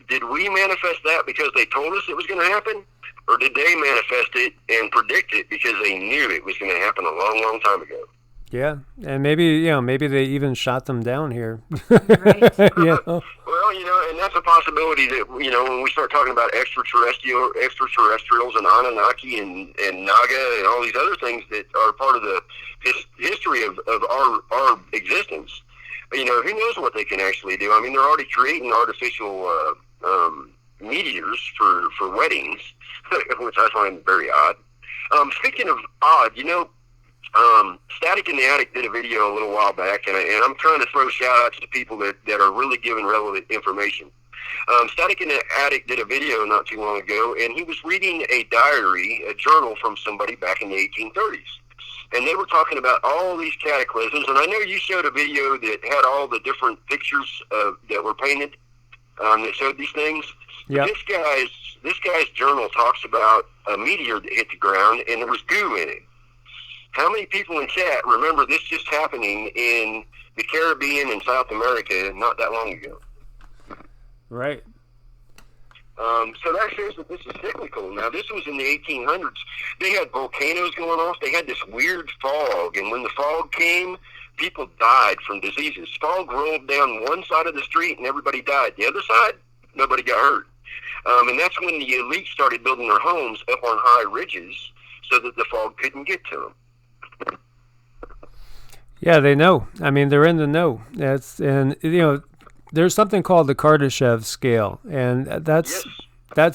manifest that because they told us it was going to happen? Or did they manifest it and predict it because they knew it was going to happen a long, long time ago? Yeah, and maybe they even shot them down here. Right. Yeah. Well, you know, and that's a possibility that, you know, when we start talking about extraterrestrials and Anunnaki and Naga and all these other things that are part of the history of our existence, you know, who knows what they can actually do? I mean, they're already creating artificial meteors for weddings, which I find very odd. Speaking of odd, Static in the Attic did a video a little while back, and I'm trying to throw shout-outs to people that are really giving relevant information. Static in the Attic did a video not too long ago, and he was reading a diary, a journal from somebody back in the 1830s. And they were talking about all these cataclysms, and I know you showed a video that had all the different pictures that were painted that showed these things. Yep. This guy's journal talks about a meteor that hit the ground, and there was goo in it. How many people in chat remember this just happening in the Caribbean and South America not that long ago? Right. So that shows that this is cyclical. Now, this was in the 1800s. They had volcanoes going off. They had this weird fog, and when the fog came, people died from diseases. Fog rolled down one side of the street, and everybody died. The other side, nobody got hurt. And that's when the elite started building their homes up on high ridges so that the fog couldn't get to them. Yeah, they know. I mean, they're in the know. There's something called the Kardashev scale, and that's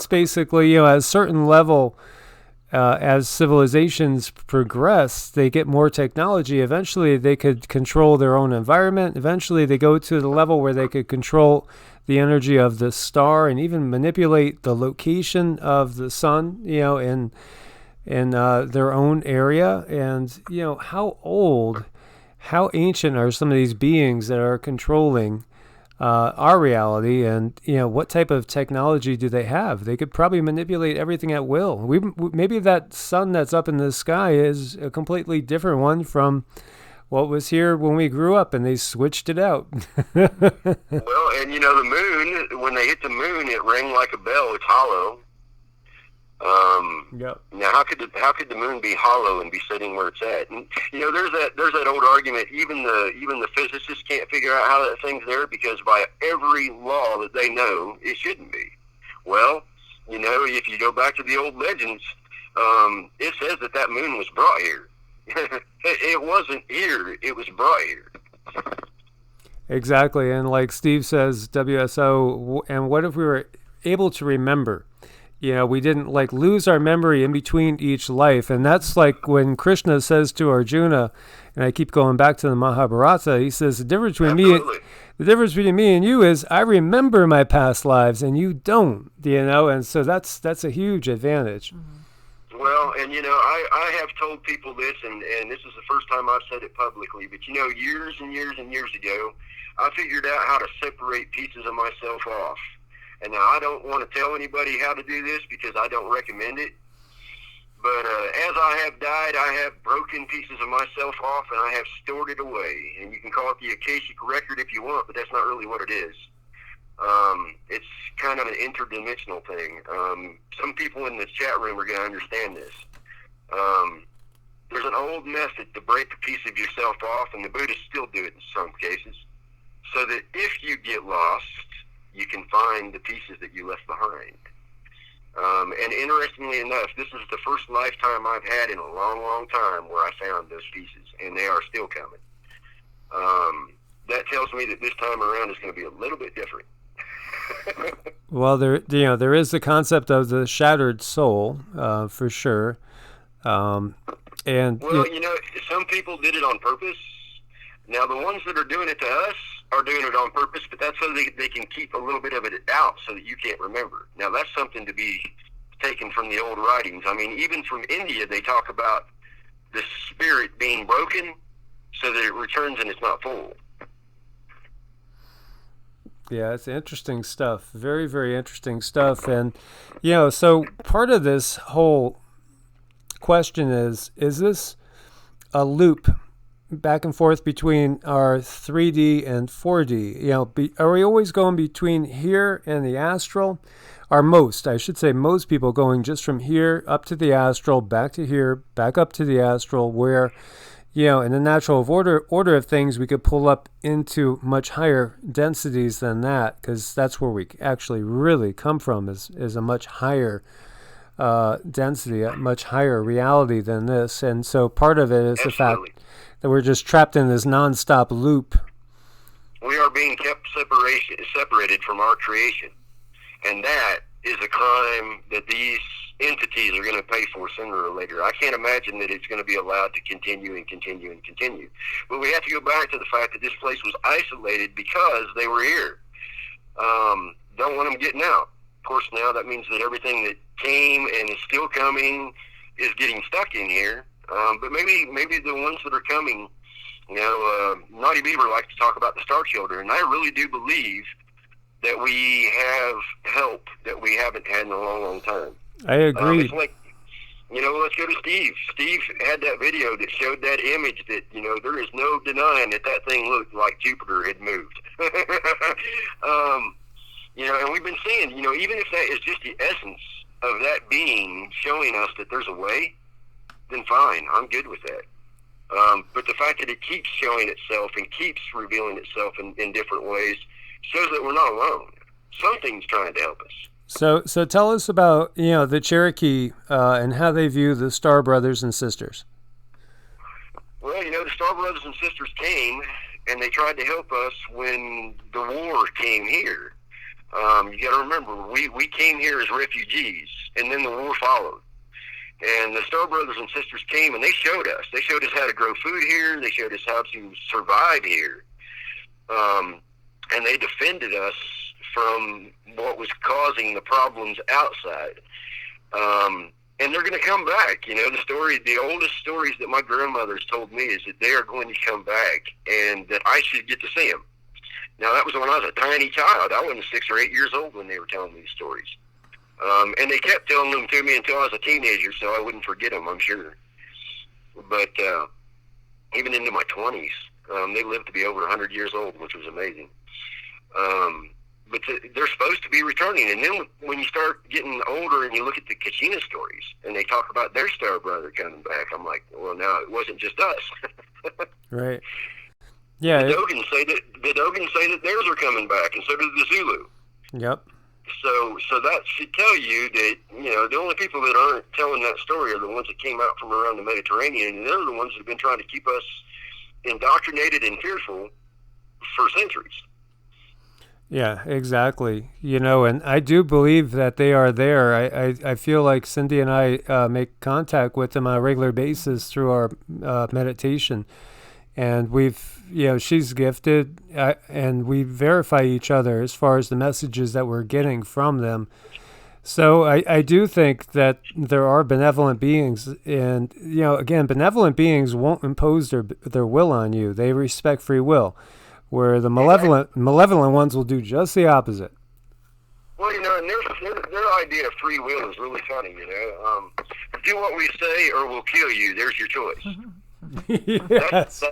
basically, at a certain level, as civilizations progress, they get more technology. Eventually, they could control their own environment. Eventually, they go to the level where they could control the energy of the star and even manipulate the location of the sun, in their own area. And, how ancient are some of these beings that are controlling our reality, and what type of technology do they have? They could probably manipulate everything at will. Maybe that sun that's up in the sky is a completely different one from what was here when we grew up, and they switched it out. Well, and the moon, when they hit the moon, it rang like a bell. It's hollow. Yep. Now, how could the moon be hollow and be sitting where it's at? And there's that old argument. Even the physicists can't figure out how that thing's there, because by every law that they know, it shouldn't be. Well, if you go back to the old legends, it says that moon was brought here. It wasn't here; it was brought here. Exactly, and like Steve says, WSO. And what if we were able to remember? We didn't lose our memory in between each life. And that's like when Krishna says to Arjuna, and I keep going back to the Mahabharata, he says, the difference between me and you is I remember my past lives and you don't, and so that's a huge advantage. Well, and I have told people this, and this is the first time I've said it publicly, but years and years and years ago, I figured out how to separate pieces of myself off. And now I don't want to tell anybody how to do this because I don't recommend it. But as I have died, I have broken pieces of myself off and I have stored it away. And you can call it the Akashic record if you want, but that's not really what it is. It's kind of an interdimensional thing. Some people in this chat room are going to understand this. There's an old method to break a piece of yourself off, and the Buddhists still do it in some cases, so that if you get lost, you can find the pieces that you left behind. And interestingly enough, this is the first lifetime I've had in a long, long time where I found those pieces, and they are still coming. That tells me that this time around is going to be a little bit different. Well, there is the concept of the shattered soul, for sure. Some people did it on purpose. Now, the ones that are doing it to us are doing it on purpose, but that's so they can keep a little bit of it out so that you can't remember. Now, that's something to be taken from the old writings. I mean, even from India, they talk about the spirit being broken so that it returns and it's not full. Yeah, it's interesting stuff. Very, very interesting stuff. And, so part of this whole question is this a loop back and forth between our 3D and 4D? Are we always going between here and the astral? Most people going just from here up to the astral, back to here, back up to the astral, where, in the natural order of things, we could pull up into much higher densities than that, because that's where we actually really come from, is a much higher density, a much higher reality than this. And so part of it is the fact that we're just trapped in this nonstop loop. We are being kept separated from our creation. And that is a crime that these entities are going to pay for sooner or later. I can't imagine that it's going to be allowed to continue and continue and continue. But we have to go back to the fact that this place was isolated because they were here. Don't want them getting out. Of course, now that means that everything that came and is still coming is getting stuck in here. But maybe the ones that are coming, Naughty Beaver likes to talk about the Star Children, and I really do believe that we have help that we haven't had in a long, long time. I agree. It's like, let's go to Steve. Steve had that video that showed that image that, there is no denying that thing looked like Jupiter had moved. And we've been seeing, even if that is just the essence of that being showing us that there's a way, then fine, I'm good with that. But the fact that it keeps showing itself and keeps revealing itself in different ways shows that we're not alone. Something's trying to help us. So tell us about, the Cherokee and how they view the Star Brothers and Sisters. Well, the Star Brothers and Sisters came, and they tried to help us when the war came here. You got to remember, we came here as refugees, and then the war followed. And the Star Brothers and Sisters came, and they showed us. They showed us how to grow food here. They showed us how to survive here. And they defended us from what was causing the problems outside. And they're going to come back. The oldest stories that my grandmother's told me is that they are going to come back and that I should get to see them. Now, that was when I was a tiny child. I wasn't 6 or 8 years old when they were telling me these stories. And they kept telling them to me until I was a teenager, so I wouldn't forget them, I'm sure. But even into my 20s, they lived to be over 100 years old, which was amazing. But they're supposed to be returning. And then when you start getting older and you look at the Kachina stories, and they talk about their Star Brother coming back, I'm like, well, now it wasn't just us. Right. Yeah. The Dogons say that theirs are coming back, and so does the Zulu. Yep. So that should tell you that, the only people that aren't telling that story are the ones that came out from around the Mediterranean, and they're the ones that have been trying to keep us indoctrinated and fearful for centuries. Yeah, exactly. And I do believe that they are there. I feel like Cindy and I make contact with them on a regular basis through our meditation. And she's gifted, and we verify each other as far as the messages that we're getting from them. So I do think that there are benevolent beings, and, again, benevolent beings won't impose their will on you. They respect free will, where the malevolent ones will do just the opposite. Well, and their idea of free will is really funny, do what we say or we'll kill you. There's your choice. Yes.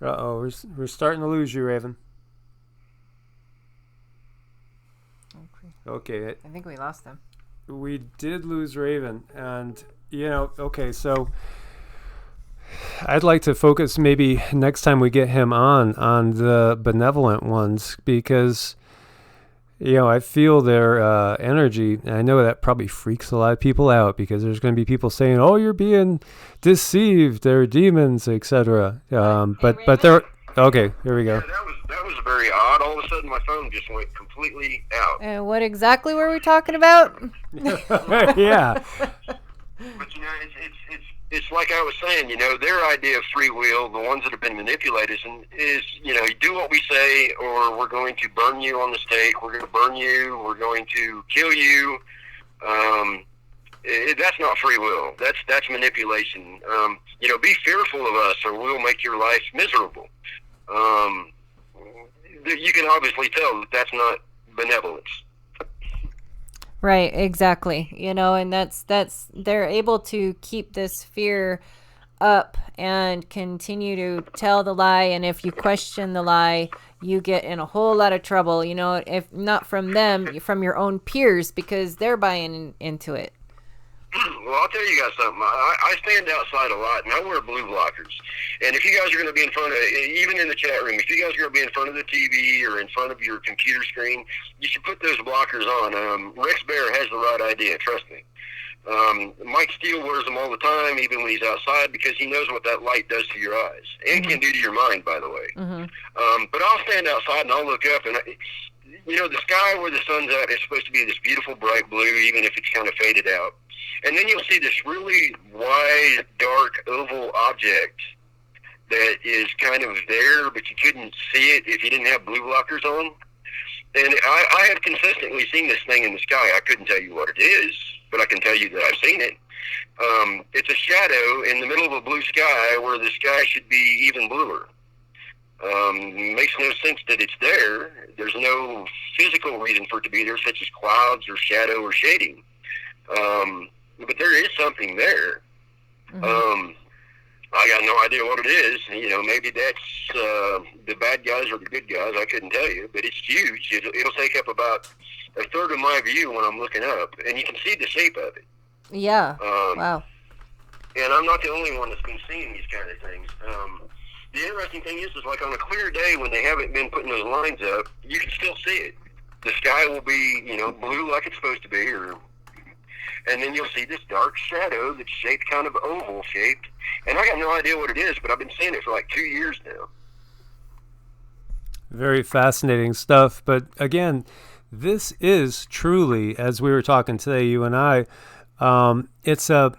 Uh-oh. We're starting to lose you, Raven. Okay. I think we lost him. We did lose Raven, and okay, so I'd like to focus maybe next time we get him on the benevolent ones, because I feel their energy, and I know that probably freaks a lot of people out, because there's going to be people saying, "Oh, you're being deceived. They're demons, etc." But they're okay. Here we go. Yeah, that was very odd. All of a sudden, my phone just went completely out. And what exactly were we talking about? Yeah. But it's like I was saying, their idea of free will, the ones that have been manipulated, is you do what we say, or we're going to burn you on the stake. We're going to burn you. We're going to kill you. That's not free will. That's manipulation. Be fearful of us, or we'll make your life miserable. You can obviously tell that that's not benevolence. Right, exactly. And that's they're able to keep this fear up and continue to tell the lie, and if you question the lie, you get in a whole lot of trouble, if not from them, from your own peers, because they're buying into it. Well, I'll tell you guys something. I stand outside a lot, and I wear blue blockers. And if you guys are going to be in front of, even in the chat room, if you guys are going to be in front of the TV or in front of your computer screen, you should put those blockers on. Rex Bear has the right idea, trust me. Mike Steele wears them all the time, even when he's outside, because he knows what that light does to your eyes, and can do to your mind, by the way. Mm-hmm. But I'll stand outside and I'll look up, and the sky where the sun's at is supposed to be this beautiful bright blue, even if it's kind of faded out. And then you'll see this really wide, dark, oval object that is kind of there, but you couldn't see it if you didn't have blue blockers on. And I have consistently seen this thing in the sky. I couldn't tell you what it is, but I can tell you that I've seen it. It's a shadow in the middle of a blue sky where the sky should be even bluer. Makes no sense that it's there. There's no physical reason for it to be there, such as clouds or shadow or shading. But there is something there. Mm-hmm. I got no idea what it is. Maybe that's the bad guys or the good guys. I couldn't tell you, but it's huge. It'll take up about a third of my view when I'm looking up, and you can see the shape of it. Yeah. Wow. And I'm not the only one that's been seeing these kind of things. The interesting thing is like on a clear day when they haven't been putting those lines up, you can still see it. The sky will be, blue like it's supposed to be, and then you'll see this dark shadow that's shaped kind of oval shaped. And I got no idea what it is, but I've been seeing it for like 2 years now. Very fascinating stuff. But again, this is truly, as we were talking today, you and I, it's an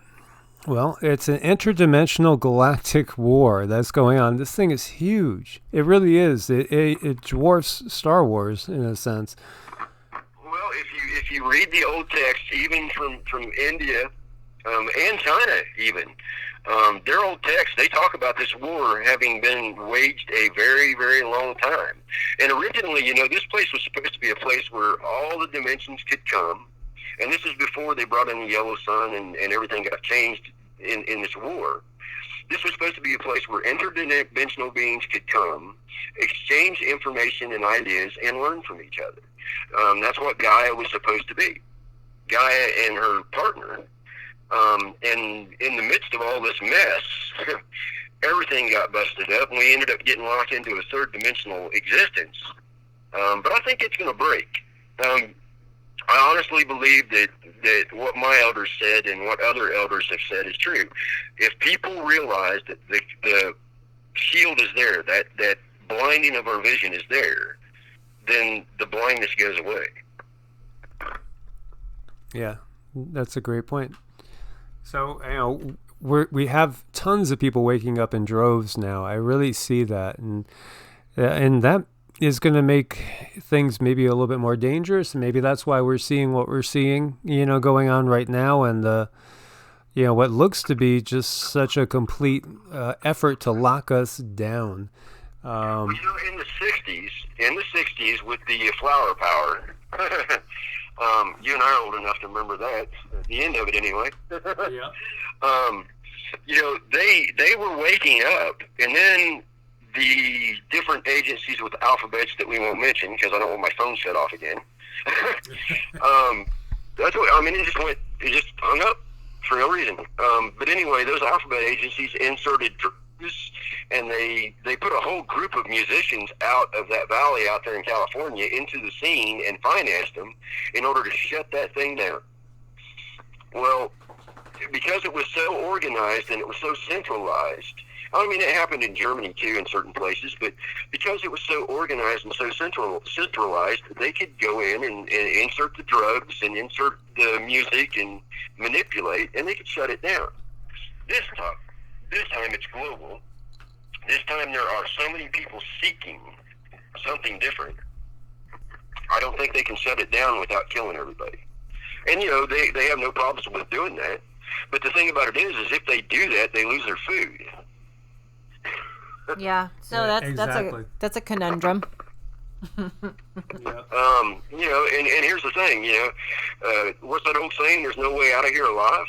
interdimensional galactic war that's going on. This thing is huge. It really is. It dwarfs Star Wars in a sense. Well, if you read the old text, even from India and China, even their old texts, they talk about this war having been waged a very, very long time. And originally, this place was supposed to be a place where all the dimensions could come. And this is before they brought in the yellow sun and everything got changed in this war. This was supposed to be a place where interdimensional beings could come, exchange information and ideas, and learn from each other. That's what Gaia was supposed to be. Gaia and her partner. And in the midst of all this mess, everything got busted up, and we ended up getting locked into a third dimensional existence. But I think it's going to break. I honestly believe that what my elders said and what other elders have said is true. If people realize that the shield is there, that blinding of our vision is there, then the blindness goes away. Yeah, that's a great point. So, we have tons of people waking up in droves now. I really see that. And that is going to make things maybe a little bit more dangerous. Maybe that's why we're seeing what we're seeing, going on right now. And, what looks to be just such a complete effort to lock us down. In the 60s with the flower power, you and I are old enough to remember that, at the end of it anyway. Yeah. They were waking up, and then the different agencies with alphabets that we won't mention because I don't want my phone shut off again. That's what it just hung up for no reason. But anyway, those alphabet agencies inserted drugs, and they put a whole group of musicians out of that valley out there in California into the scene and financed them in order to shut that thing down. Well, because it was so organized and it was so centralized, it happened in Germany too in certain places, but because it was so organized and so centralized, they could go in and insert the drugs and insert the music and manipulate, and they could shut it down. This time it's global. This time there are so many people seeking something different. I don't think they can shut it down without killing everybody. And, they have no problems with doing that. But the thing about it is if they do that, they lose their food. Yeah, so that's a conundrum. Yeah. And here's the thing, what's that old saying? There's no way out of here alive.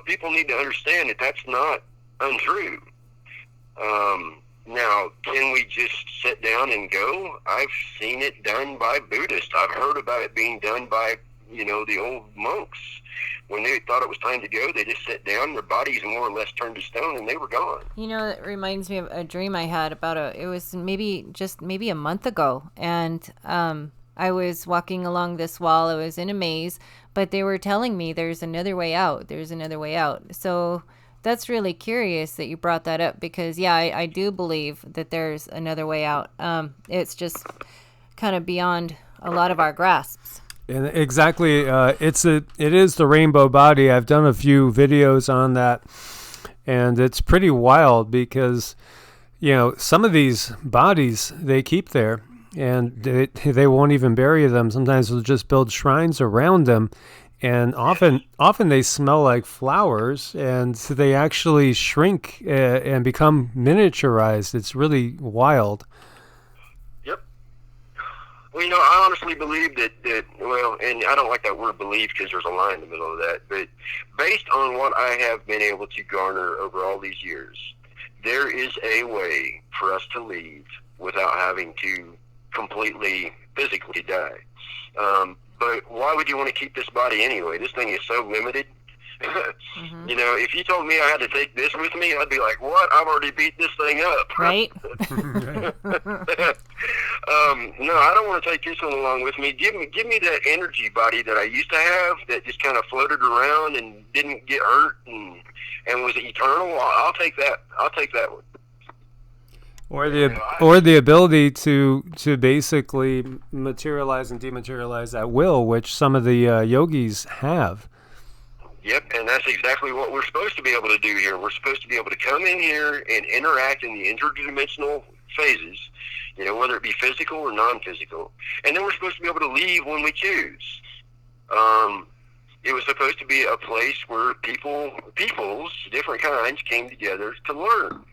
People need to understand that that's not untrue. Now, can we just sit down and go? I've seen it done by Buddhists. I've heard about it being done by, the old monks. When they thought it was time to go, they just sat down, their bodies more or less turned to stone, and they were gone. It reminds me of a dream I had it was maybe a month ago, and I was walking along this wall. I was in a maze, but they were telling me there's another way out. There's another way out. So that's really curious that you brought that up because, yeah, I do believe that there's another way out. It's just kind of beyond a lot of our grasps. And exactly, it is the rainbow body. I've done a few videos on that, and it's pretty wild because, some of these bodies they keep there, and they won't even bury them. Sometimes they'll just build shrines around them, and often they smell like flowers, and they actually shrink and become miniaturized. It's really wild. Well, I honestly believe that, and I don't like that word believe because there's a line in the middle of that, but based on what I have been able to garner over all these years, there is a way for us to leave without having to completely physically die. But why would you want to keep this body anyway? This thing is so limited. Mm-hmm. If you told me I had to take this with me, I'd be like, what? I've already beat this thing up. Right? No, I don't want to take this one along with me. Give me that energy body that I used to have that just kind of floated around and didn't get hurt and was eternal. I'll take that. I'll take that one. Or the ability to basically materialize and dematerialize at will, which some of the yogis have. Yep, and that's exactly what we're supposed to be able to do here. We're supposed to be able to come in here and interact in the interdimensional phases, whether it be physical or non-physical. And then we're supposed to be able to leave when we choose. It was supposed to be a place where peoples, different kinds, came together to learn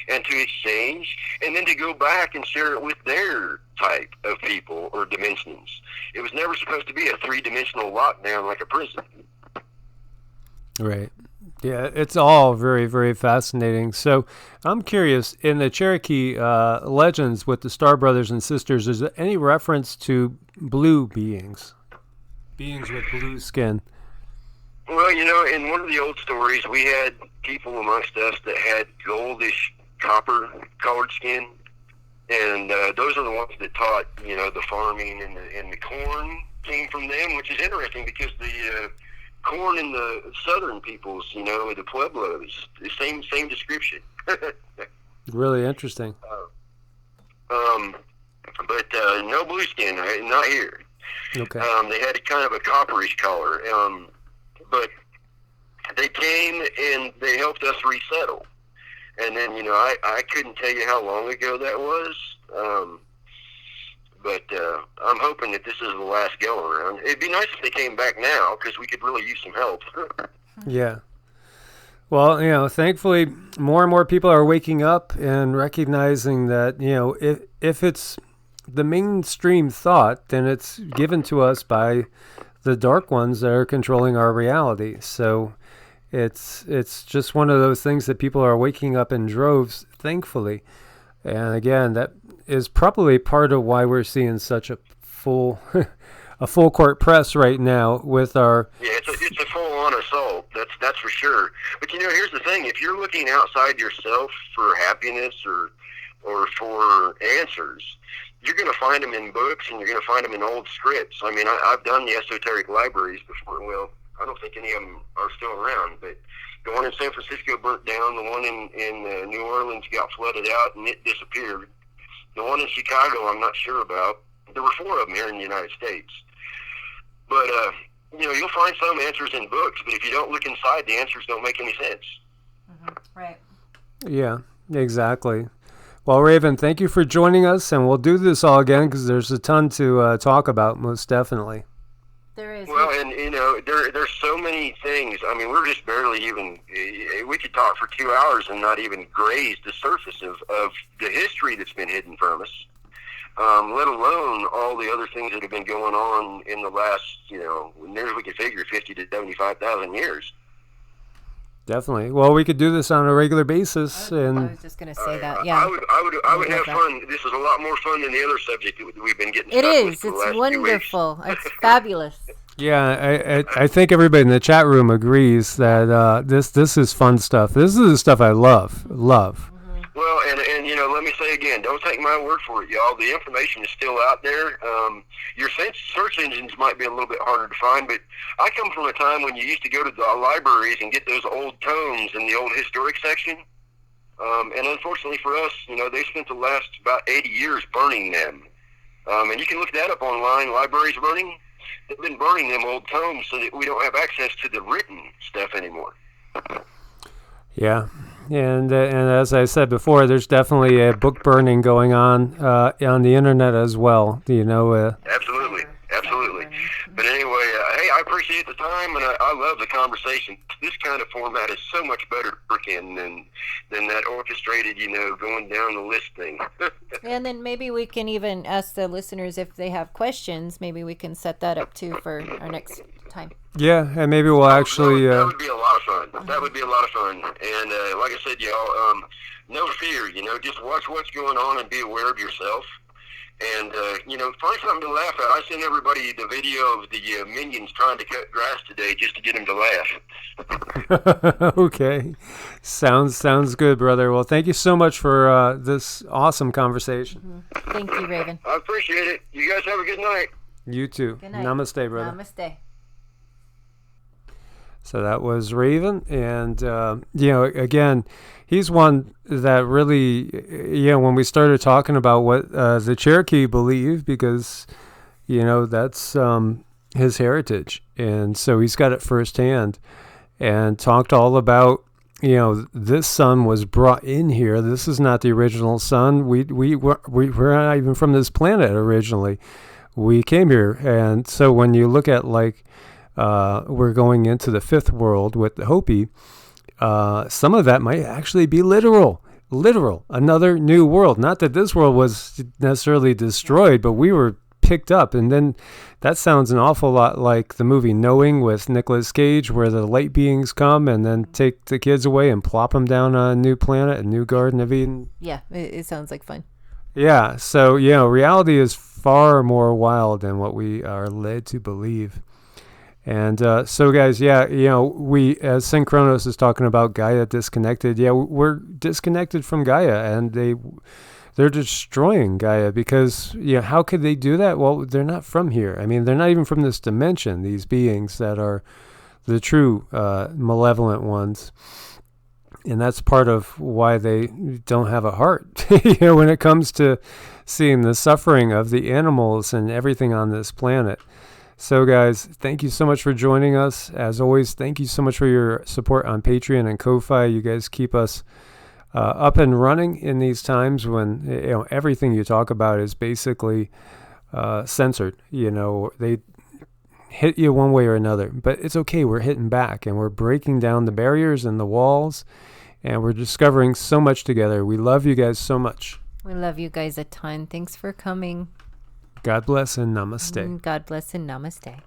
and to exchange, and then to go back and share it with their type of people or dimensions. It was never supposed to be a three-dimensional lockdown like a prison. Right. Yeah, it's all very, very fascinating. So I'm curious, in the Cherokee legends with the Star Brothers and Sisters, is there any reference to blue beings with blue skin? Well, in one of the old stories, we had people amongst us that had goldish, copper-colored skin, and those are the ones that taught, the farming and the corn came from them, which is interesting because the corn in the southern peoples, the Pueblos, the same description. Really interesting. But no blue skin, not here. Okay. They had kind of a copperish color, but they came and they helped us resettle. And then, I couldn't tell you how long ago that was. But I'm hoping that this is the last go around. It'd be nice if they came back now because we could really use some help. Yeah. Well, thankfully, more and more people are waking up and recognizing that, if it's the mainstream thought, then it's given to us by the dark ones that are controlling our reality. So it's just one of those things that people are waking up in droves, thankfully. And again, that is probably part of why we're seeing such a full court press right now with our... Yeah, it's a full-on assault. That's for sure. But here's the thing: if you're looking outside yourself for happiness or for answers, you're going to find them in books and you're going to find them in old scripts. I mean, I've done the esoteric libraries before. Well, I don't think any of them are still around, but the one in San Francisco burnt down. The one in New Orleans got flooded out and it disappeared. The one in Chicago, I'm not sure about. There were 4 of them here in the United States. But, you'll find some answers in books, but if you don't look inside, the answers don't make any sense. Mm-hmm. Right. Yeah, exactly. Well, Raven, thank you for joining us, and we'll do this all again because there's a ton to talk about, most definitely. There is. Well, and, there's so many things. I mean, we're just barely even, we could talk for 2 hours and not even graze the surface of the history that's been hidden from us, let alone all the other things that have been going on in the last, near as we can figure, 50 to 75,000 years. Definitely. Well, we could do this on a regular basis. I And was just going to say that, yeah. I would have fun. This is a lot more fun than the other subject that we've been getting It stuck with is. for the It's last 2 wonderful. It's fabulous. yeah, I think everybody in the chat room agrees that this is fun stuff. This is the stuff I love. Well, and let me say again, don't take my word for it, y'all. The information is still out there. Your search engines might be a little bit harder to find, but I come from a time when you used to go to the libraries and get those old tomes in the old historic section. And unfortunately for us, they spent the last about 80 years burning them. And you can look that up online. Libraries burning. They've been burning them old tomes so that we don't have access to the written stuff anymore. Yeah. And as I said before, there's definitely a book burning going on the internet as well. Absolutely. But anyway, hey, I appreciate the time, and I love the conversation. This kind of format is so much better working than that orchestrated, going down the list thing. And then maybe we can even ask the listeners if they have questions. Maybe we can set that up too for our next time. Yeah, and maybe we'll actually... That would be a lot of fun. That would be a lot of fun. And like I said, y'all, no fear, just watch what's going on and be aware of yourself. And, find something to laugh at. I sent everybody the video of the minions trying to cut grass today just to get them to laugh. Okay. Sounds good, brother. Well, thank you so much for this awesome conversation. Mm-hmm. Thank you, Raven. I appreciate it. You guys have a good night. You too. Good night. Namaste, brother. Namaste. So that was Raven. And, again, he's one that really, when we started talking about what the Cherokee believe, because, that's his heritage. And so he's got it firsthand, and talked all about, this sun was brought in here. This is not the original sun. We're not even from this planet originally. We came here. And so when you look at we're going into the fifth world with the Hopi, some of that might actually be literal, another new world. Not that this world was necessarily destroyed, but we were picked up. And then that sounds an awful lot like the movie Knowing with Nicolas Cage, where the light beings come and then take the kids away and plop them down on a new planet, a new Garden of Eden. Yeah, it sounds like fun. Yeah, so, reality is far more wild than what we are led to believe. And so, guys, we, as Synchronos is talking about Gaia disconnected, we're disconnected from Gaia, and they're destroying Gaia because, how could they do that? Well, they're not from here. I mean, they're not even from this dimension, these beings that are the true malevolent ones. And that's part of why they don't have a heart, when it comes to seeing the suffering of the animals and everything on this planet. So, guys, thank you so much for joining us. As always, thank you so much for your support on Patreon and Ko-Fi. You guys keep us up and running in these times when everything you talk about is basically censored. They hit you one way or another, but it's okay. We're hitting back, and we're breaking down the barriers and the walls, and we're discovering so much together. We love you guys so much. We love you guys a ton. Thanks for coming. God bless and namaste. God bless and namaste.